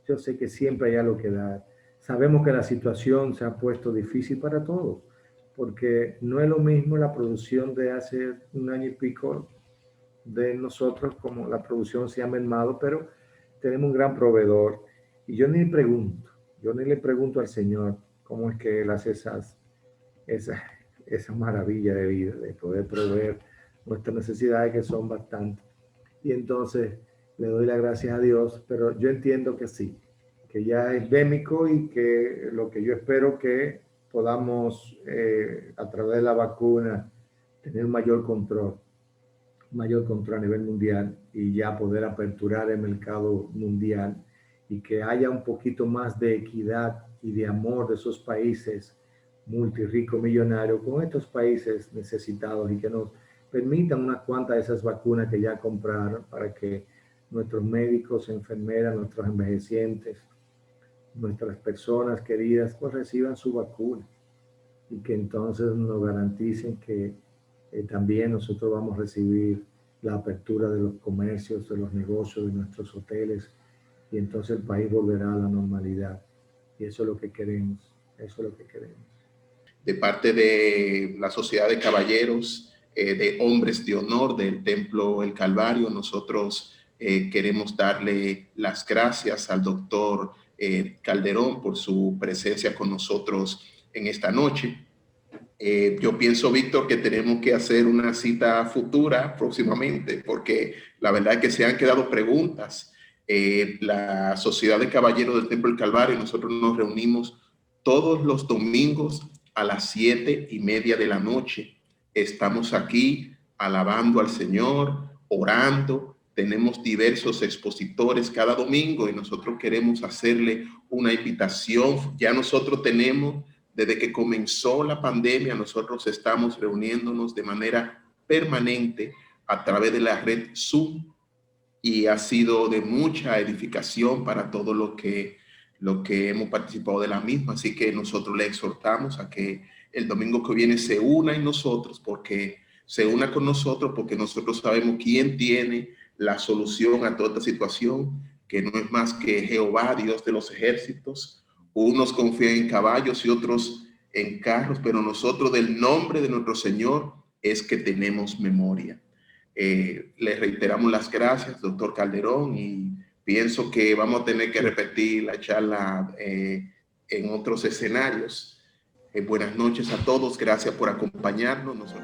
Yo sé que siempre hay algo que dar. Sabemos que la situación se ha puesto difícil para todos, porque no es lo mismo la producción de hace un año y pico de nosotros como la producción se ha mermado, pero tenemos un gran proveedor. Y yo ni le pregunto al Señor cómo es que Él hace esa maravilla de vida, de poder proveer nuestras necesidades, que son bastantes. Y entonces le doy las gracias a Dios, pero yo entiendo que sí, que ya es endémico, y que lo que yo espero que podamos, a través de la vacuna, tener mayor control a nivel mundial, y ya poder aperturar el mercado mundial, y que haya un poquito más de equidad y de amor de esos países multirricos millonarios con estos países necesitados, y que nos permitan unas cuantas de esas vacunas que ya compraron, para que nuestros médicos, enfermeras, nuestros envejecientes, nuestras personas queridas, pues reciban su vacuna, y que entonces nos garanticen que también nosotros vamos a recibir la apertura de los comercios, de los negocios, de nuestros hoteles, y entonces el país volverá a la normalidad. Y eso es lo que queremos, eso es lo que queremos. De parte de la Sociedad de Caballeros, de Hombres de Honor del Templo El Calvario, nosotros queremos darle las gracias al doctor Calderón por su presencia con nosotros en esta noche. Yo pienso, Víctor, que tenemos que hacer una cita futura próximamente, porque la verdad es que se han quedado preguntas. La Sociedad de Caballeros del Templo del Calvario, nosotros nos reunimos todos los domingos a las 7:30 de la noche. Estamos aquí alabando al Señor, orando. Tenemos diversos expositores cada domingo, y nosotros queremos hacerle una invitación. Ya nosotros tenemos, desde que comenzó la pandemia, nosotros estamos reuniéndonos de manera permanente a través de la red Zoom, y ha sido de mucha edificación para todo lo que hemos participado de la misma. Así que nosotros le exhortamos a que el domingo que viene se una con nosotros, porque nosotros sabemos quién tiene la solución a toda esta situación, que no es más que Jehová, Dios de los ejércitos. Unos confían en caballos y otros en carros, pero nosotros, del nombre de nuestro Señor, es que tenemos memoria. Le reiteramos las gracias, doctor Calderón, y pienso que vamos a tener que repetir la charla en otros escenarios. Buenas noches a todos, gracias por acompañarnos.